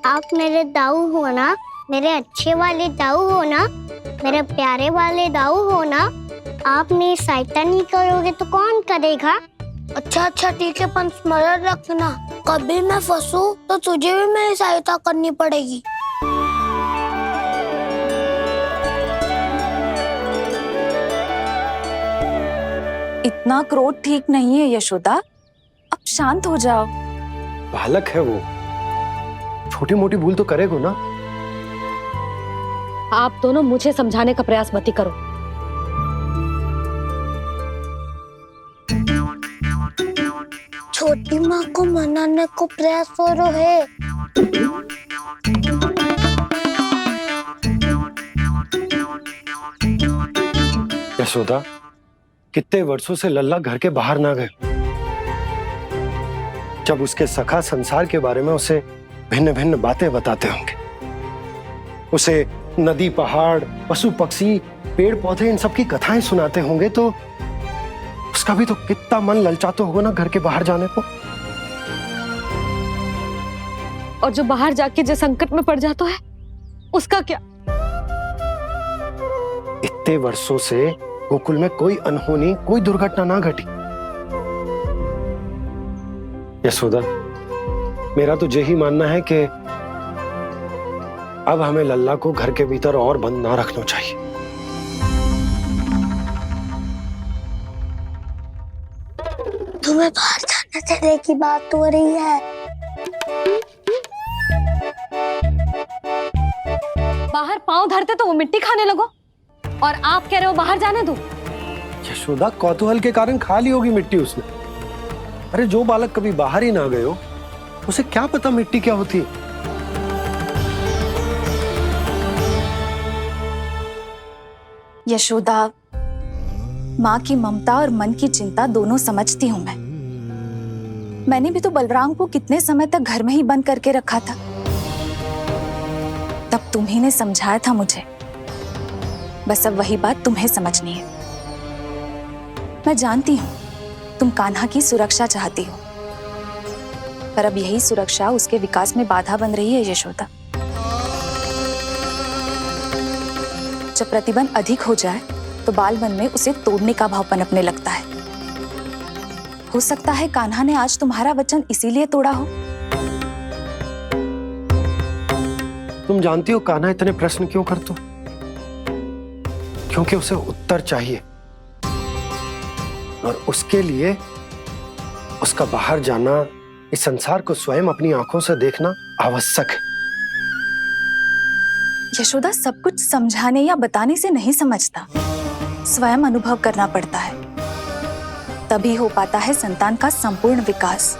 आप मेरे दाऊ हो ना, मेरे अच्छे वाले दाऊ हो ना, मेरे प्यारे वाले दाऊ हो ना। आप मेरी सहायता नहीं करोगे तो कौन करेगा? अच्छा अच्छा ठीक है, पर स्मरण रखना, कभी मैं फंसू तो तुझे भी मेरी सहायता करनी पड़ेगी। इतना क्रोध ठीक नहीं है यशोदा, अब शांत हो जाओ। बालक है वो, छोटी मोटी भूल तो करेगा ना। आप दोनों मुझे समझाने का प्रयास मत ही करो। छोटी माँ को मनाने को प्रयास हो रहा है। यशोदा, कितने वर्षों से लल्ला घर के बाहर ना गए। जब उसके सखा संसार के बारे में उसे भिन्न भिन्न बातें बताते होंगे, उसे नदी पहाड़ पशु पक्षी पेड़ पौधे इन सब की कथाएं सुनाते होंगे, तो उसका भी तो कितना मन ललचाता होगा ना घर के बाहर जाने को। और जो बाहर जाके जो संकट में पड़ जाता है उसका क्या? इतने वर्षों से गोकुल में कोई अनहोनी कोई दुर्घटना ना घटी। यशोदा, मेरा तो यही मानना है कि अब हमें लल्ला को घर के भीतर और बंद ना रखना चाहिए। तुम्हें बाहर जाने देने की बात हो रही है। बाहर पांव धरते तो वो मिट्टी खाने लगो। और आप कह रहे हो बाहर जाने दो? यशोदा, कौतूहल के कारण खा ली होगी मिट्टी उसने। अरे जो बालक कभी बाहर ही ना गए हो, उसे क्या पता मिट्टी क्या होती है। यशोदा, माँ की ममता और मन की चिंता दोनों समझती हूँ मैं। मैंने भी तो बलराम को कितने समय तक घर में ही बंद करके रखा था। तब तुम्ही ने समझाया था मुझे। बस अब वही बात तुम्हें समझनी है। मैं जानती हूँ तुम कान्हा की सुरक्षा चाहती हो, पर अब यही सुरक्षा उसके विकास में बाधा बन रही है यशोदा। जब प्रतिबंध अधिक हो जाए तो बाल मन में उसे तोड़ने का भाव पनपने लगता है। हो सकता है कान्हा ने आज तुम्हारा वचन इसीलिए तोड़ा हो। तुम जानती हो कान्हा इतने प्रश्न क्यों करता? क्योंकि उसे उत्तर चाहिए, और उसके लिए उसका बाहर जाना, इस संसार को स्वयं अपनी आंखों से देखना आवश्यक है। यशोदा, सब कुछ समझाने या बताने से नहीं समझता, स्वयं अनुभव करना पड़ता है। तभी हो पाता है संतान का संपूर्ण विकास।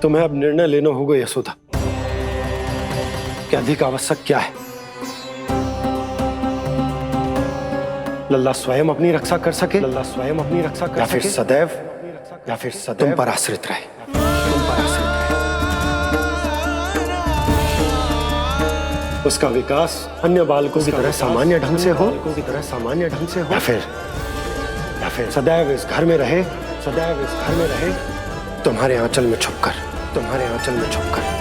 तुम्हें अब निर्णय लेना होगा यशोदा कि अधिक आवश्यक क्या है। लल्ला स्वयं अपनी रक्षा कर सके, लल्ला स्वयं अपनी रक्षा कर सके, या फिर सदैव तुम पर आश्रित रहे, तुम पर आश्रित रहे। उसका विकास अन्य बालकों की तरह सामान्य ढंग से हो, या फिर सदैव इस घर में रहे, सदैव इस घर में रहे, तुम्हारे आंचल में छुपकर, तुम्हारे आंचल में छुपकर।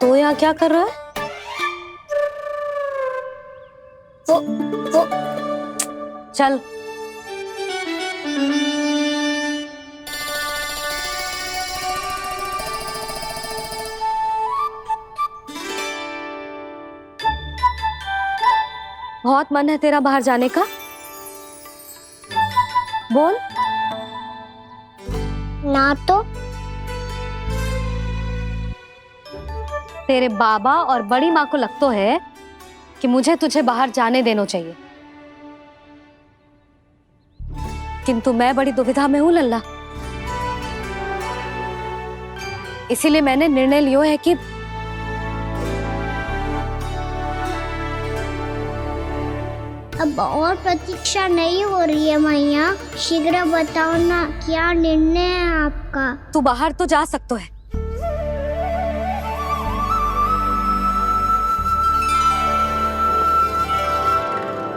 तो यहाँ क्या कर रहा है? वो चल। बहुत मन है तेरा बाहर जाने का? बोल। ना तो। तेरे बाबा और बड़ी माँ को लगता है कि मुझे तुझे बाहर जाने देना चाहिए, किंतु मैं बड़ी दुविधा में हूं लल्ला। इसीलिए मैंने निर्णय लिया है कि अब और प्रतीक्षा नहीं हो रही है मैया, शीघ्र बताओ ना क्या निर्णय है आपका। तू बाहर तो जा सकता है,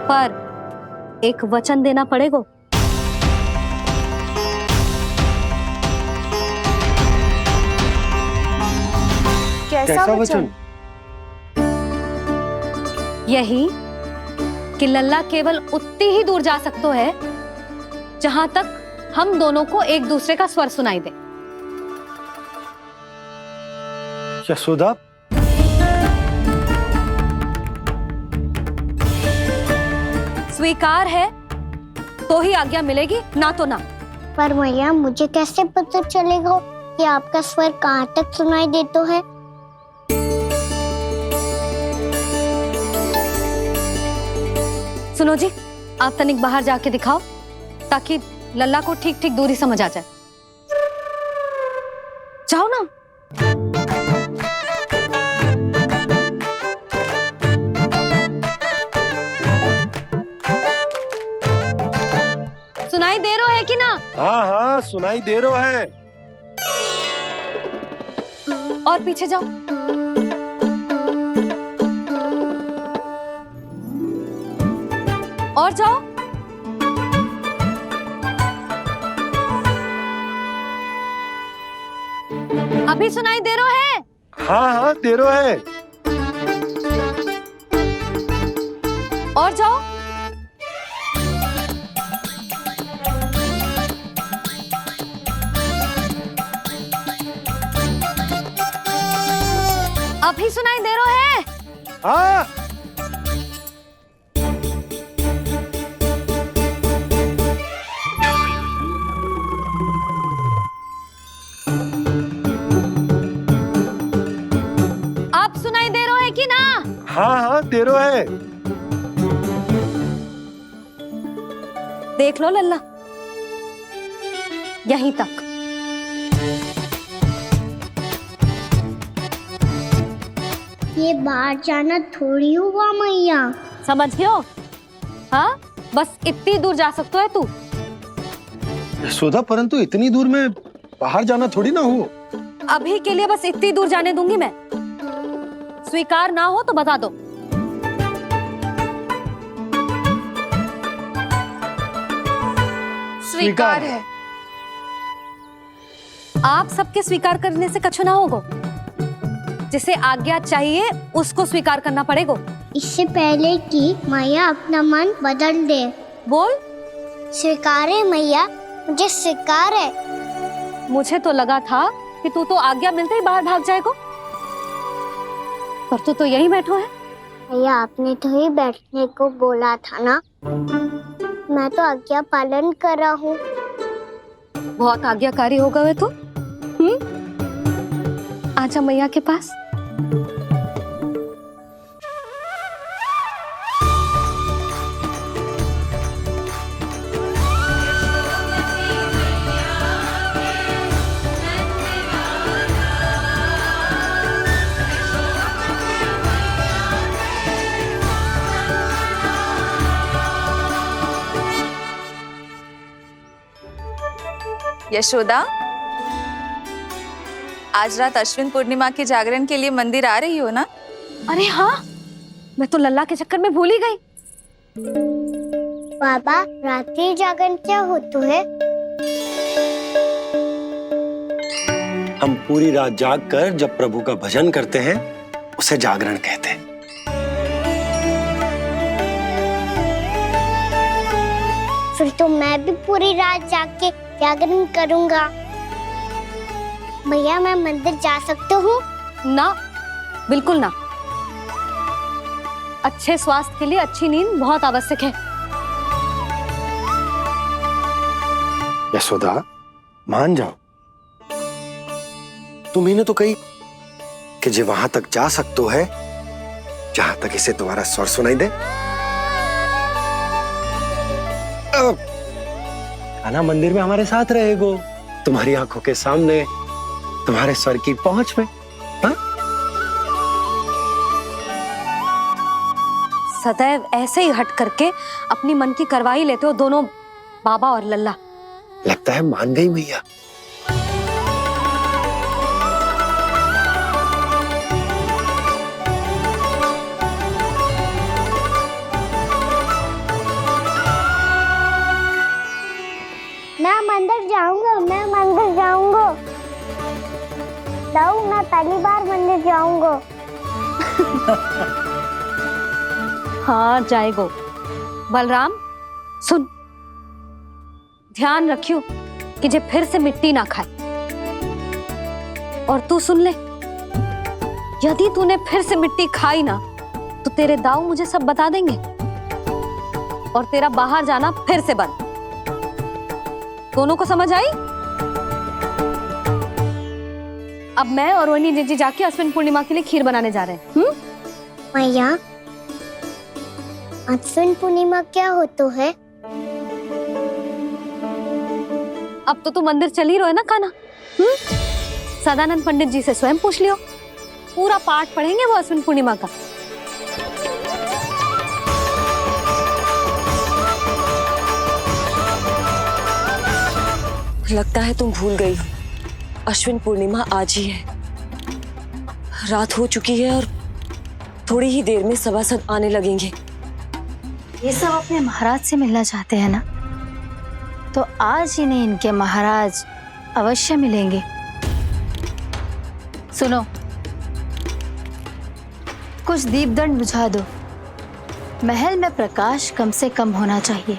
पर एक वचन देना पड़ेगा। कैसा वचन? यही कि लल्ला केवल उतनी ही दूर जा सकता है जहां तक हम दोनों को एक दूसरे का स्वर सुनाई दे। यशोदा, स्वीकार है तो ही आज्ञा मिलेगी, ना तो ना। पर मैया मुझे कैसे पता चलेगा कि आपका स्वर कहाँ तक सुनाई देता है? सुनो जी, आप तनिक बाहर जाके दिखाओ ताकि लल्ला को ठीक ठीक दूरी समझ आ जाए। जाओ ना। सुनाई दे रहा है कि ना? हाँ हाँ सुनाई दे रहा है। और पीछे जाओ। और जाओ। अभी सुनाई दे रहा है? हाँ हाँ दे रहा है। और जाओ। अभी सुनाई दे रहा है? हाँ। आप सुनाई दे रहा है कि ना? हाँ हाँ दे रहा है। देख लो लल्ला, यहीं तक। ये बाहर जाना थोड़ी हुआ मैया। समझियो? हाँ, बस इतनी दूर जा सकते है तू। यशोदा, परंतु इतनी दूर में बाहर जाना थोड़ी ना हो। अभी के लिए बस इतनी दूर जाने दूंगी मैं। स्वीकार ना हो तो बता दो। स्वीकार है। आप सबके स्वीकार करने से कछु ना होगा। जिसे आज्ञा चाहिए उसको स्वीकार करना पड़ेगा। इससे पहले कि मैया अपना मन बदल दे। बोल। स्वीकार है मैया, मुझे स्वीकार है। मुझे तो लगा था कि तू तो आज्ञा मिलते ही बाहर भाग जाएगा, पर तू तो यहीं बैठो है। मैया, आपने तो ही बैठने को बोला था ना। मैं तो आज्ञा पालन कर रहा हूँ। बहुत आज्ञाकारी हो गए तू। आजा मैया के पास। यशोदा, आज रात अश्विन पूर्णिमा की जागरण के लिए मंदिर आ रही हो ना? अरे हाँ, मैं तो लल्ला के चक्कर में भूल ही गई। बाबा, रात्रि जागरण क्या होता है? हम पूरी रात जाग कर जब प्रभु का भजन करते हैं उसे जागरण कहते हैं। फिर तो मैं भी पूरी रात जाग के जागरण करूंगा। भैया, मैं मंदिर जा सकती हूँ? ना, बिल्कुल ना। अच्छे स्वास्थ्य के लिए अच्छी नींद बहुत आवश्यक है। यशोदा, मान जाओ। तुम्ही ने तो कही कि जे वहां तक जा सकते है जहां तक इसे तुम्हारा स्वर सुनाई दे। आना मंदिर में हमारे साथ रहेगो, तुम्हारी आंखों के सामने, तुम्हारे स्वर की पहुंच में। हा? सदैव ऐसे ही हट करके अपनी मन की करवाई लेते हो दोनों बाबा और लल्ला। लगता है मान गई मैया। मैं मंदिर जाऊंगा, मैं मंदिर जाऊंगा। दाऊ, मैं पहली बार मंदिर जाऊंगा। हाँ, जाएगो। बलराम, सुन, ध्यान रखियो कि जे फिर से मिट्टी ना खाए। और तू सुन ले, यदि तूने फिर से मिट्टी खाई ना तो तेरे दाऊ मुझे सब बता देंगे और तेरा बाहर जाना फिर से बंद। दोनों को समझ आई? अब मैं और रोहिणी जीजी जाके अश्विन पूर्णिमा के लिए खीर बनाने जा रहे हैं। मैया, अश्विन पूर्णिमा क्या होता है? अब तो तू मंदिर चल ही रहो है ना कान्हा। सदानंद पंडित जी से स्वयं पूछ लियो, पूरा पाठ पढ़ेंगे वो अश्विन पूर्णिमा का। लगता है तुम भूल गई हो, अश्विन पूर्णिमा आज ही है। रात हो चुकी है और थोड़ी ही देर में सभासद आने लगेंगे। ये सब अपने महाराज से मिलना चाहते हैं ना, तो आज इन्हें इनके महाराज अवश्य मिलेंगे। सुनो, कुछ दीपदंड बुझा दो। महल में प्रकाश कम से कम होना चाहिए,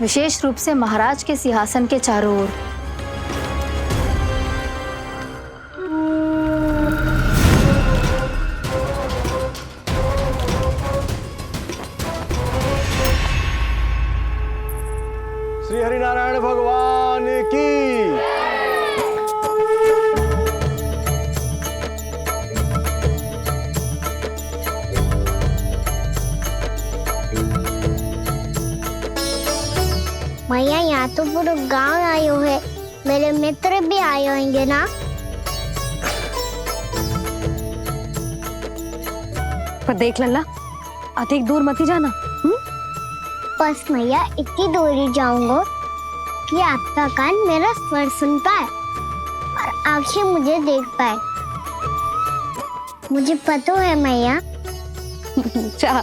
विशेष रूप से महाराज के सिंहासन के चारों ओर। मेरे मित्र भी आए होंगे ना? पर देख लल्ला, अधिक दूर मत ही जाना। बस मैया इतनी दूर ही जाऊंगा कि आपका कान मेरा स्वर सुन पाए और आंखें मुझे देख पाए। मुझे पता है मैया। जा।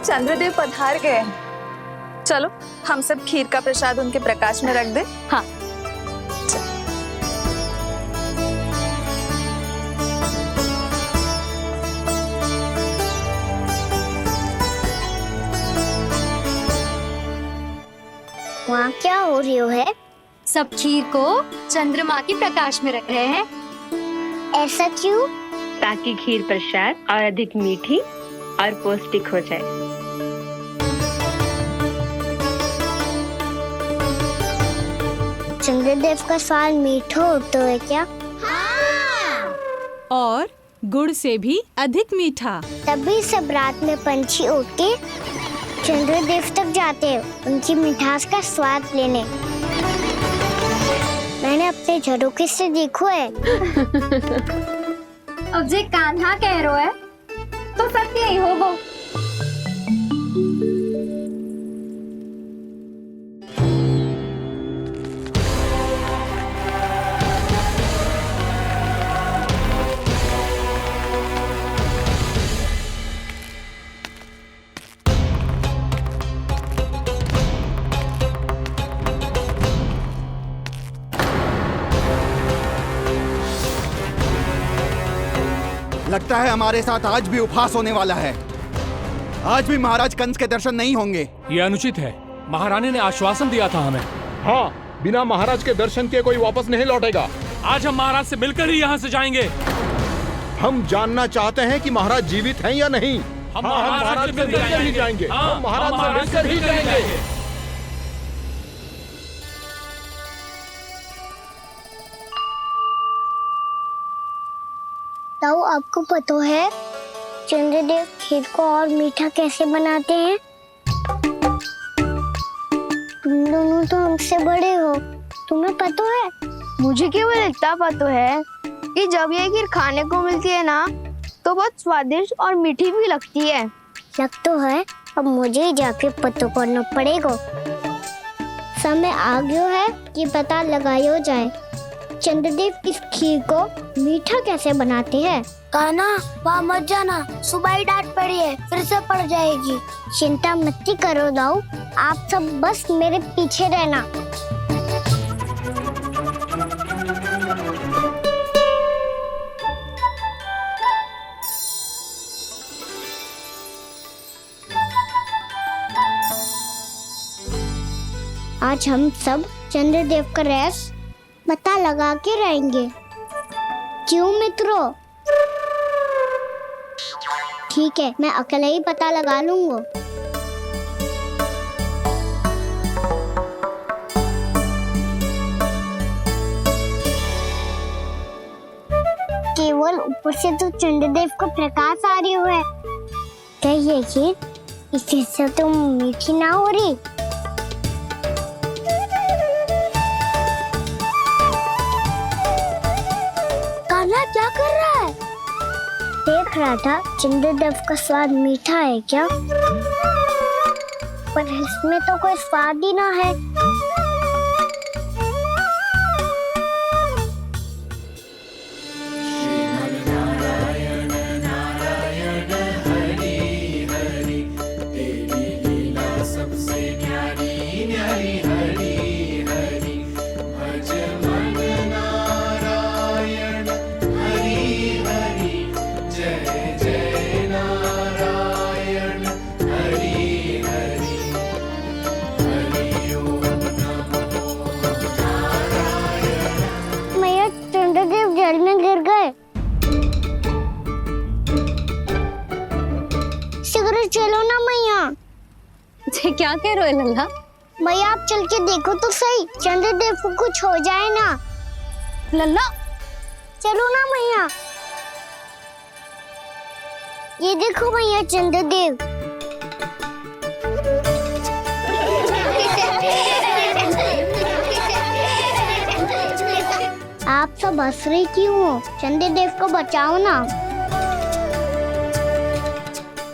चंद्रदेव पधार गए हैं। चलो हम सब खीर का प्रसाद उनके प्रकाश में रख दे। हाँ। वहाँ क्या हो रही है? सब खीर को चंद्रमा की प्रकाश में रख रहे हैं। ऐसा क्यों? ताकि खीर प्रसाद और अधिक मीठी और पौष्टिक हो जाए। चंद्रदेव का स्वाद मीठा होता है क्या? और गुड़ से भी अधिक मीठा। तभी सब रात में पंछी उड़ के चंद्रदेव तक जाते हैं उनकी मिठास का स्वाद लेने। मैंने अपने झरोखे से देखो है। अब जे कान्हा कह रहा है तो सत्य ही होगा। लगता है हमारे साथ आज भी उपहास होने वाला है। आज भी महाराज कंस के दर्शन नहीं होंगे। ये अनुचित है। महारानी ने आश्वासन दिया था हमें। हाँ, बिना महाराज के दर्शन के कोई वापस नहीं लौटेगा। आज हम महाराज से मिलकर ही यहाँ से जाएंगे। हम जानना चाहते हैं कि महाराज जीवित हैं या नहीं। हम महाराज से मिलकर ही जाएंगे। हम महाराज से मिलकर ही जाएंगे। ताऊ, आपको पता है चंद्रदेव खीर को और मीठा कैसे बनाते हैं? तुम दोनों तो हमसे बड़े हो, तुम्हें पता है? मुझे केवल इतना पता है कि जब ये खीर खाने को मिलती है ना तो बहुत स्वादिष्ट और मीठी भी लगती है। लग तो है, अब मुझे ही जाके पता करना पड़ेगा। समय आ गया है कि पता लगाया जाए चंद्रदेव इस खीर को मीठा कैसे बनाते हैं। कान्हा, वहाँ मत जाना, सुबह ही डांट पड़ी है, फिर से पड़ जाएगी। चिंता मत करो दाऊ, आप सब बस मेरे पीछे रहना। आज हम सब चंद्रदेव का रहस्य पता लगा के रहेंगे। क्यों मित्रों? ठीक है, मैं अकेले ही पता लगा लूंगा। केवल ऊपर से तो चंद्रदेव का प्रकाश आ रही है। क्या ये खीर इससे तो मीठी ना हो रही? कान्हा क्या कर रहा है? देख रहा था चंद्रदेव का स्वाद मीठा है क्या, पर इसमें तो कोई स्वाद ही ना है। जल में गिर गए। शीघ्र चलो ना मैया। ये क्या कह रहे हो लल्ला? मैया आप चल के देखो तो सही, चंद्रदेव को कुछ हो जाए ना। लल्ला चलो ना मैया। ये देखो मैया चंद्रदेव। आप सब हंस रहे क्यों हो? चंद्रदेव को बचाओ ना।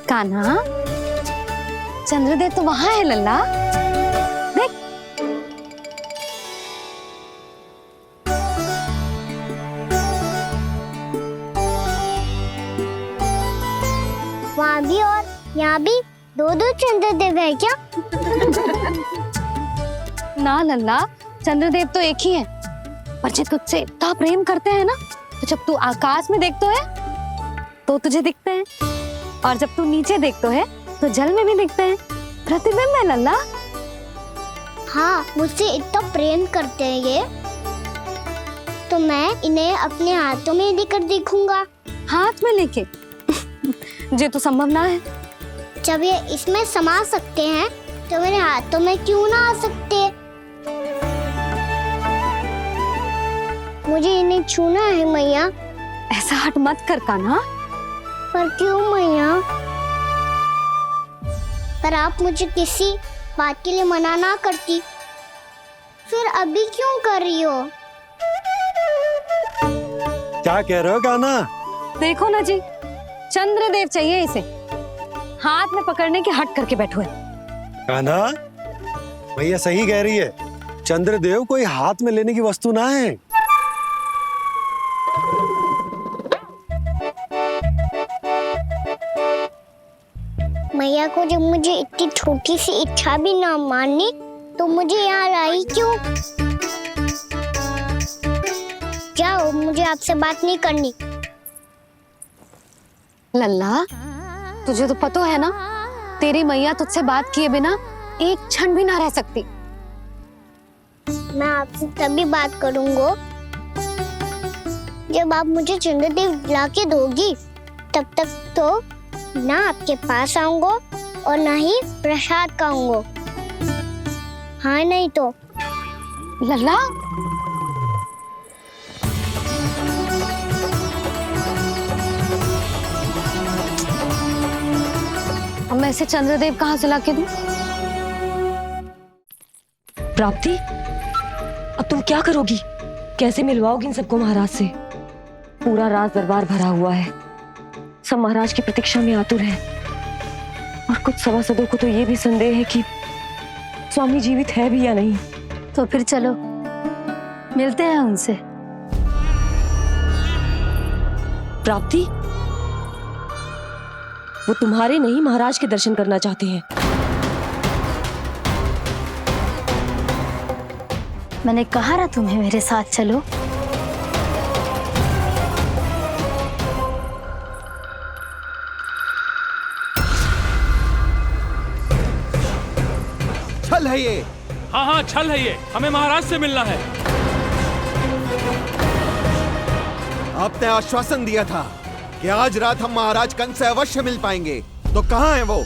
कान्हा, चंद्रदेव तो वहां है लल्ला, देख। वहाँ भी और यहाँ भी दो चंद्रदेव है क्या? ना लल्ला, चंद्रदेव तो एक ही है। पर जब तुझसे इतना प्रेम करते हैं ना, तो जब तू आकाश में देखतो है तो तुझे दिखते हैं, और जब तू नीचे देखतो है तो जल में भी दिखते हैं। प्रतिबिंब है लल्ला। हाँ, मुझसे इतना प्रेम करते हैं ये, तो मैं इन्हें अपने हाथों में लेकर देखूंगा। हाथ में लेके? ये तो संभव ना है। जब ये इसमें समा सकते हैं तो मेरे हाथों में क्यों ना आ सकते? मुझे इन्हें छूना है मैया। ऐसा हट मत कर कान्हा। पर क्यों मैया? पर आप मुझे किसी बात के लिए मना ना करती, फिर अभी क्यों कर रही हो? क्या कह रहे हो कान्हा? देखो ना जी, चंद्रदेव चाहिए इसे, हाथ में पकड़ने के हट करके बैठो है। कान्हा, भैया सही कह रही है, चंद्रदेव कोई हाथ में लेने की वस्तु ना है। मैया को जब मुझे इतनी छोटी सी इच्छा भी ना माननी, तो मुझे यहाँ लाई क्यों? जाओ, मुझे आपसे बात नहीं करनी। लल्ला, तुझे तो पता है ना, तेरी मैया तुझसे बात किए बिना एक क्षण भी ना रह सकती। मैं आपसे तभी बात करूंगा जब आप मुझे चंद्रदेव ला के दोगी। तब तक तो ना आपके पास आऊंगा और ना ही प्रसाद खाऊंगा। हाँ नहीं तो? लल्ला, अब मैं इसे चंद्रदेव कहाँ से लाके दूं? प्राप्ति, अब तुम क्या करोगी? कैसे मिलवाओगी इन सबको महाराज से? पूरा राज दरबार भरा हुआ है, सब महाराज की प्रतीक्षा में आतुर हैं, और कुछ सभासदों को तो ये भी संदेह है कि स्वामी जीवित है भी या नहीं। तो फिर चलो मिलते हैं उनसे। प्राप्ति, वो तुम्हारे नहीं महाराज के दर्शन करना चाहते हैं। मैंने कहा ना तुम्हें मेरे साथ चलो। छल है ये। हाँ हाँ, छल है ये, हमें महाराज से मिलना है। आपने आश्वासन दिया था कि आज रात हम महाराज कंस से अवश्य मिल पाएंगे, तो कहाँ है वो?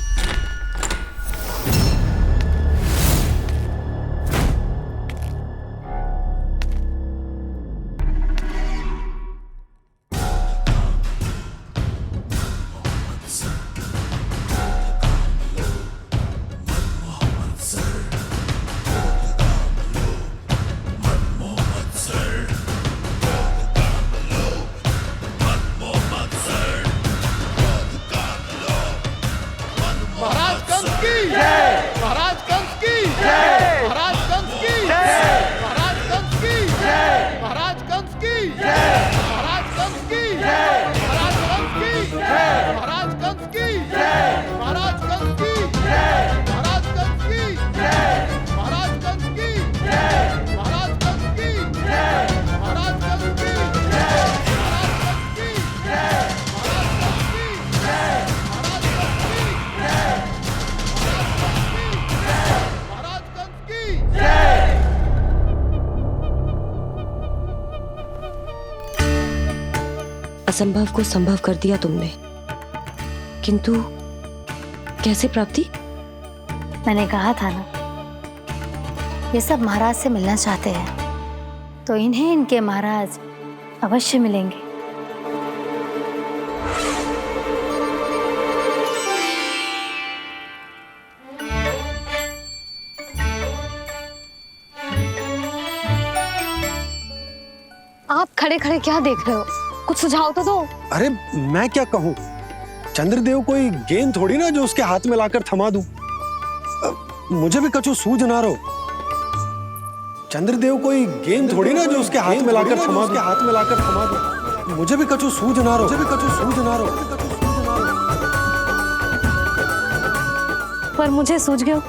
असंभव को संभव कर दिया तुमने, किंतु कैसे प्राप्ति? मैंने कहा था ना, ये सब महाराज से मिलना चाहते हैं, तो इन्हें इनके महाराज अवश्य मिलेंगे। आप खड़े खड़े क्या देख रहे हो? कुछ सुझाव तो दो। अरे मैं क्या कहूँ, चंद्रदेव कोई गेंद थोड़ी ना जो उसके हाथ में लाकर थमा दूं। मुझे भी कछु सूझ ना रहो। चंद्रदेव कोई गेंद थोड़ी ना जो उसके हाथ में लाकर थमा दूं। मुझे भी कछु सूझ ना रहो। पर मुझे सूझ गयो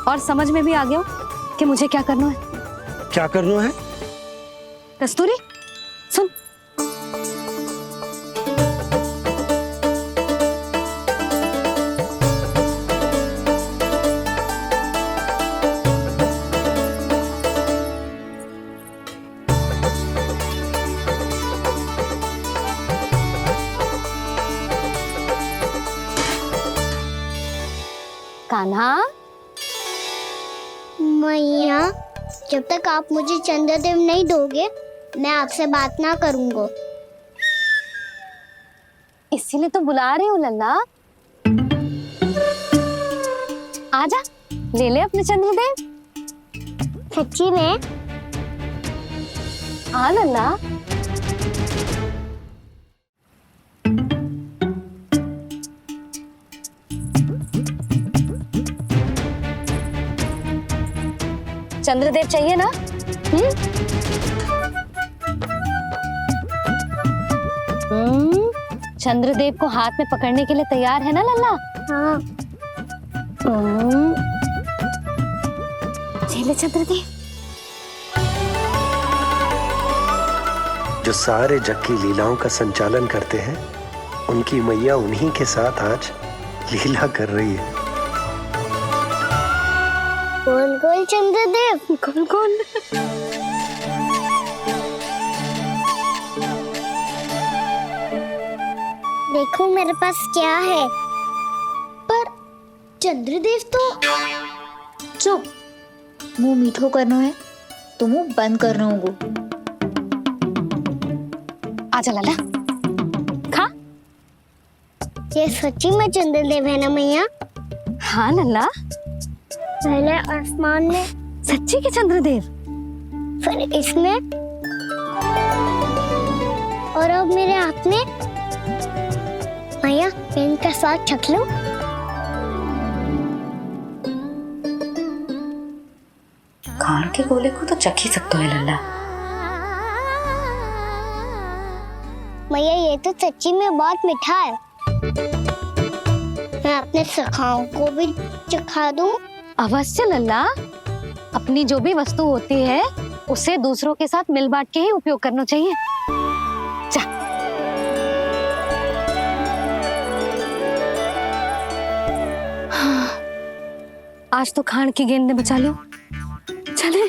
और समझ में भी आ गया कि मुझे क्या करना है। क्या करना है? कस्तूरी सुन, कान्हा। मैया, जब तक आप मुझे चंद्रदेव नहीं दोगे मैं आपसे बात ना करूंगा। इसीलिए तो बुला रही हूँ लल्ला। आजा, ले ले अपने चंद्रदेव। सच्ची में? हाँ लल्ला। चंद्रदेव चाहिए ना? चंद्रदेव को हाथ में पकड़ने के लिए तैयार है ना लल्ला? हाँ। ले चंद्रदेव। जो सारे जग की लीलाओं का संचालन करते हैं, उनकी मैया उन्हीं के साथ आज लीला कर रही है। कौन कौन चंद्रदेव? कौन कौन? देखो मेरे पास क्या है। पर चंद्रदेव तो चुप, मुंह मीठो करना है तो मुंह बंद करना होगा। आजा लल्ला, खा। ये सच्ची में चंद्रदेव है ना मैया? हाँ लल्ला, पहले आसमान में। सच्ची के चंद्रदेव? फिर इसमें, और अब मेरे हाथ में। मैया, मैं इनका स्वाद चख लूं? खान के गोले को तो चख ही सकते हो लल्ला। मैया, ये तो सच्ची में बहुत मीठा है। मैं अपने सखाओं को भी चखा दूं? अवश्य लल्ला। अपनी जो भी वस्तु होती है उसे दूसरों के साथ मिल बांट के ही उपयोग करना चाहिए। जा। आज तो खान की गेंद ने बचा लो। चले।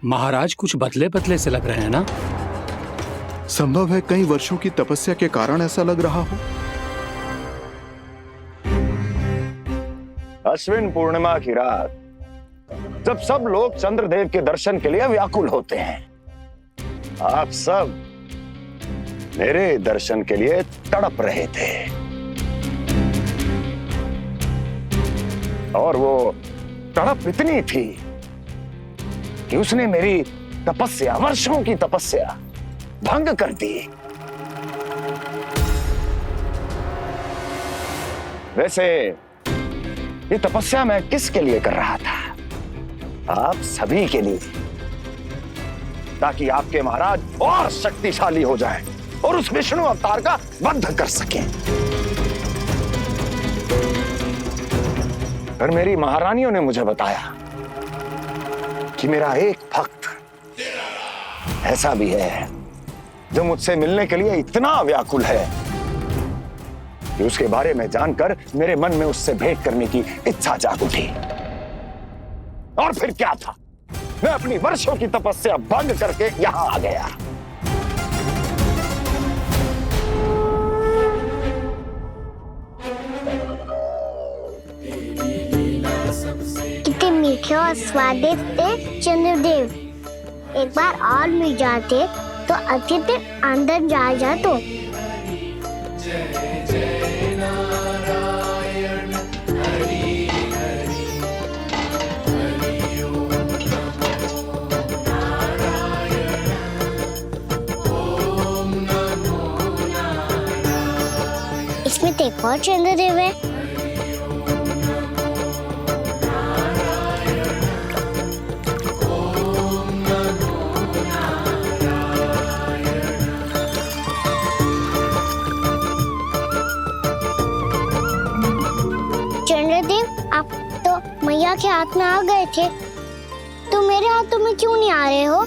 महाराज कुछ बदले बदले से लग रहे हैं ना? संभव है कई वर्षों की तपस्या के कारण ऐसा लग रहा हो। अश्विन पूर्णिमा की रात जब सब लोग चंद्रदेव के दर्शन के लिए व्याकुल होते हैं, आप सब मेरे दर्शन के लिए तड़प रहे थे। और वो तड़प इतनी थी कि उसने मेरी तपस्या, वर्षों की तपस्या भंग कर दी। वैसे ये तपस्या मैं किसके लिए कर रहा था? आप सभी के लिए, ताकि आपके महाराज और शक्तिशाली हो जाएं और उस विष्णु अवतार का वध कर सकें। पर मेरी महारानियों ने मुझे बताया कि मेरा एक भक्त ऐसा भी है जो मुझसे मिलने के लिए इतना व्याकुल है कि उसके बारे में जानकर मेरे मन में उससे भेंट करने की इच्छा जाग उठी। और फिर क्या था, मैं अपनी वर्षों की तपस्या भंग करके यहां आ गया। कितने मीठे और स्वादिष्ट थे चंद्रदेव। एक बार और मिल जाते तो अतिथि अंदर जा जातो। इसमें तो एक और चंद्रदेव है। चंद्रदेव, आप तो मैया के हाथ में आ गए थे, तो मेरे हाथों में क्यों नहीं आ रहे हो?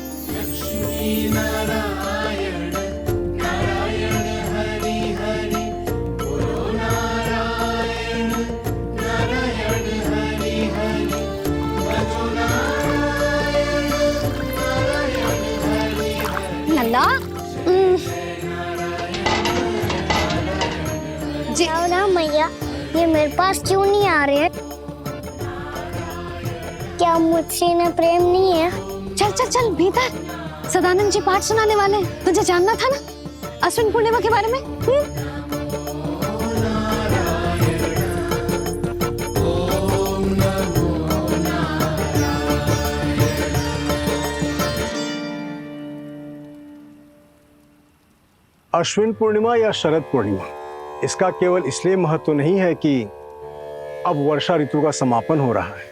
लल्ला जी ना मैया, ये मेरे पास क्यों नहीं आ रहे हैं? क्या मुझसे इन्हें प्रेम नहीं है? चल चल चल भीतर, सदानंद जी पाठ सुनाने वाले हैं। तुझे जानना था ना अश्विन पूर्णिमा के बारे में? अश्विन पूर्णिमा या शरद पूर्णिमा, इसका केवल इसलिए महत्व नहीं है कि अब वर्षा ऋतु का समापन हो रहा है,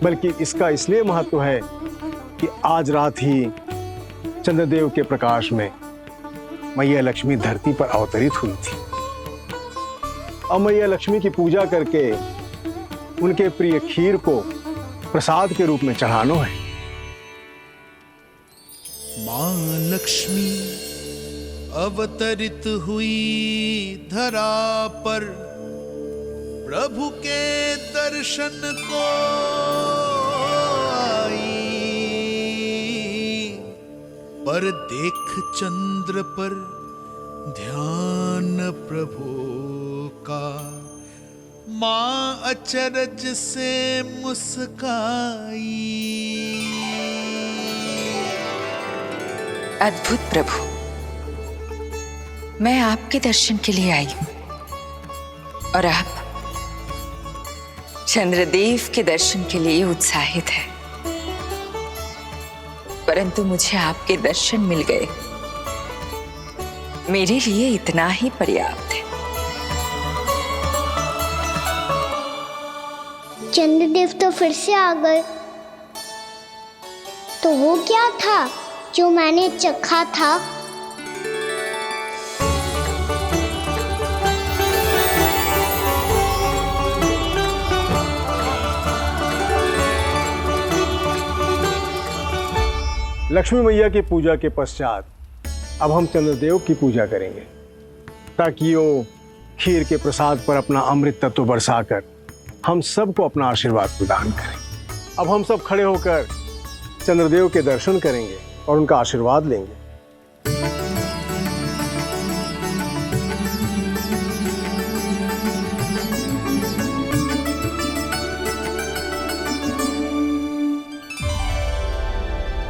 बल्कि इसका इसलिए महत्व है कि आज रात ही चंद्रदेव के प्रकाश में मैया लक्ष्मी धरती पर अवतरित हुई थी। अब मैया लक्ष्मी की पूजा करके उनके प्रिय खीर को प्रसाद के रूप में चढ़ाना है। मां लक्ष्मी अवतरित हुई धरा पर, प्रभु के दर्शन को आई, पर देख चंद्र पर ध्यान प्रभु का, मां अचरज से मुस्काई। अद्भुत प्रभु, मैं आपके दर्शन के लिए आई हूं और आप चंद्रदेव के दर्शन के लिए उत्साहित है, परंतु मुझे आपके दर्शन मिल गए, मेरे लिए इतना ही पर्याप्त है। चंद्रदेव तो फिर से आ गए, तो वो क्या था जो मैंने चखा था? लक्ष्मी मैया की पूजा के पश्चात अब हम चंद्रदेव की पूजा करेंगे, ताकि वो खीर के प्रसाद पर अपना अमृत तत्व बरसाकर हम सबको अपना आशीर्वाद प्रदान करें। अब हम सब खड़े होकर चंद्रदेव के दर्शन करेंगे और उनका आशीर्वाद लेंगे।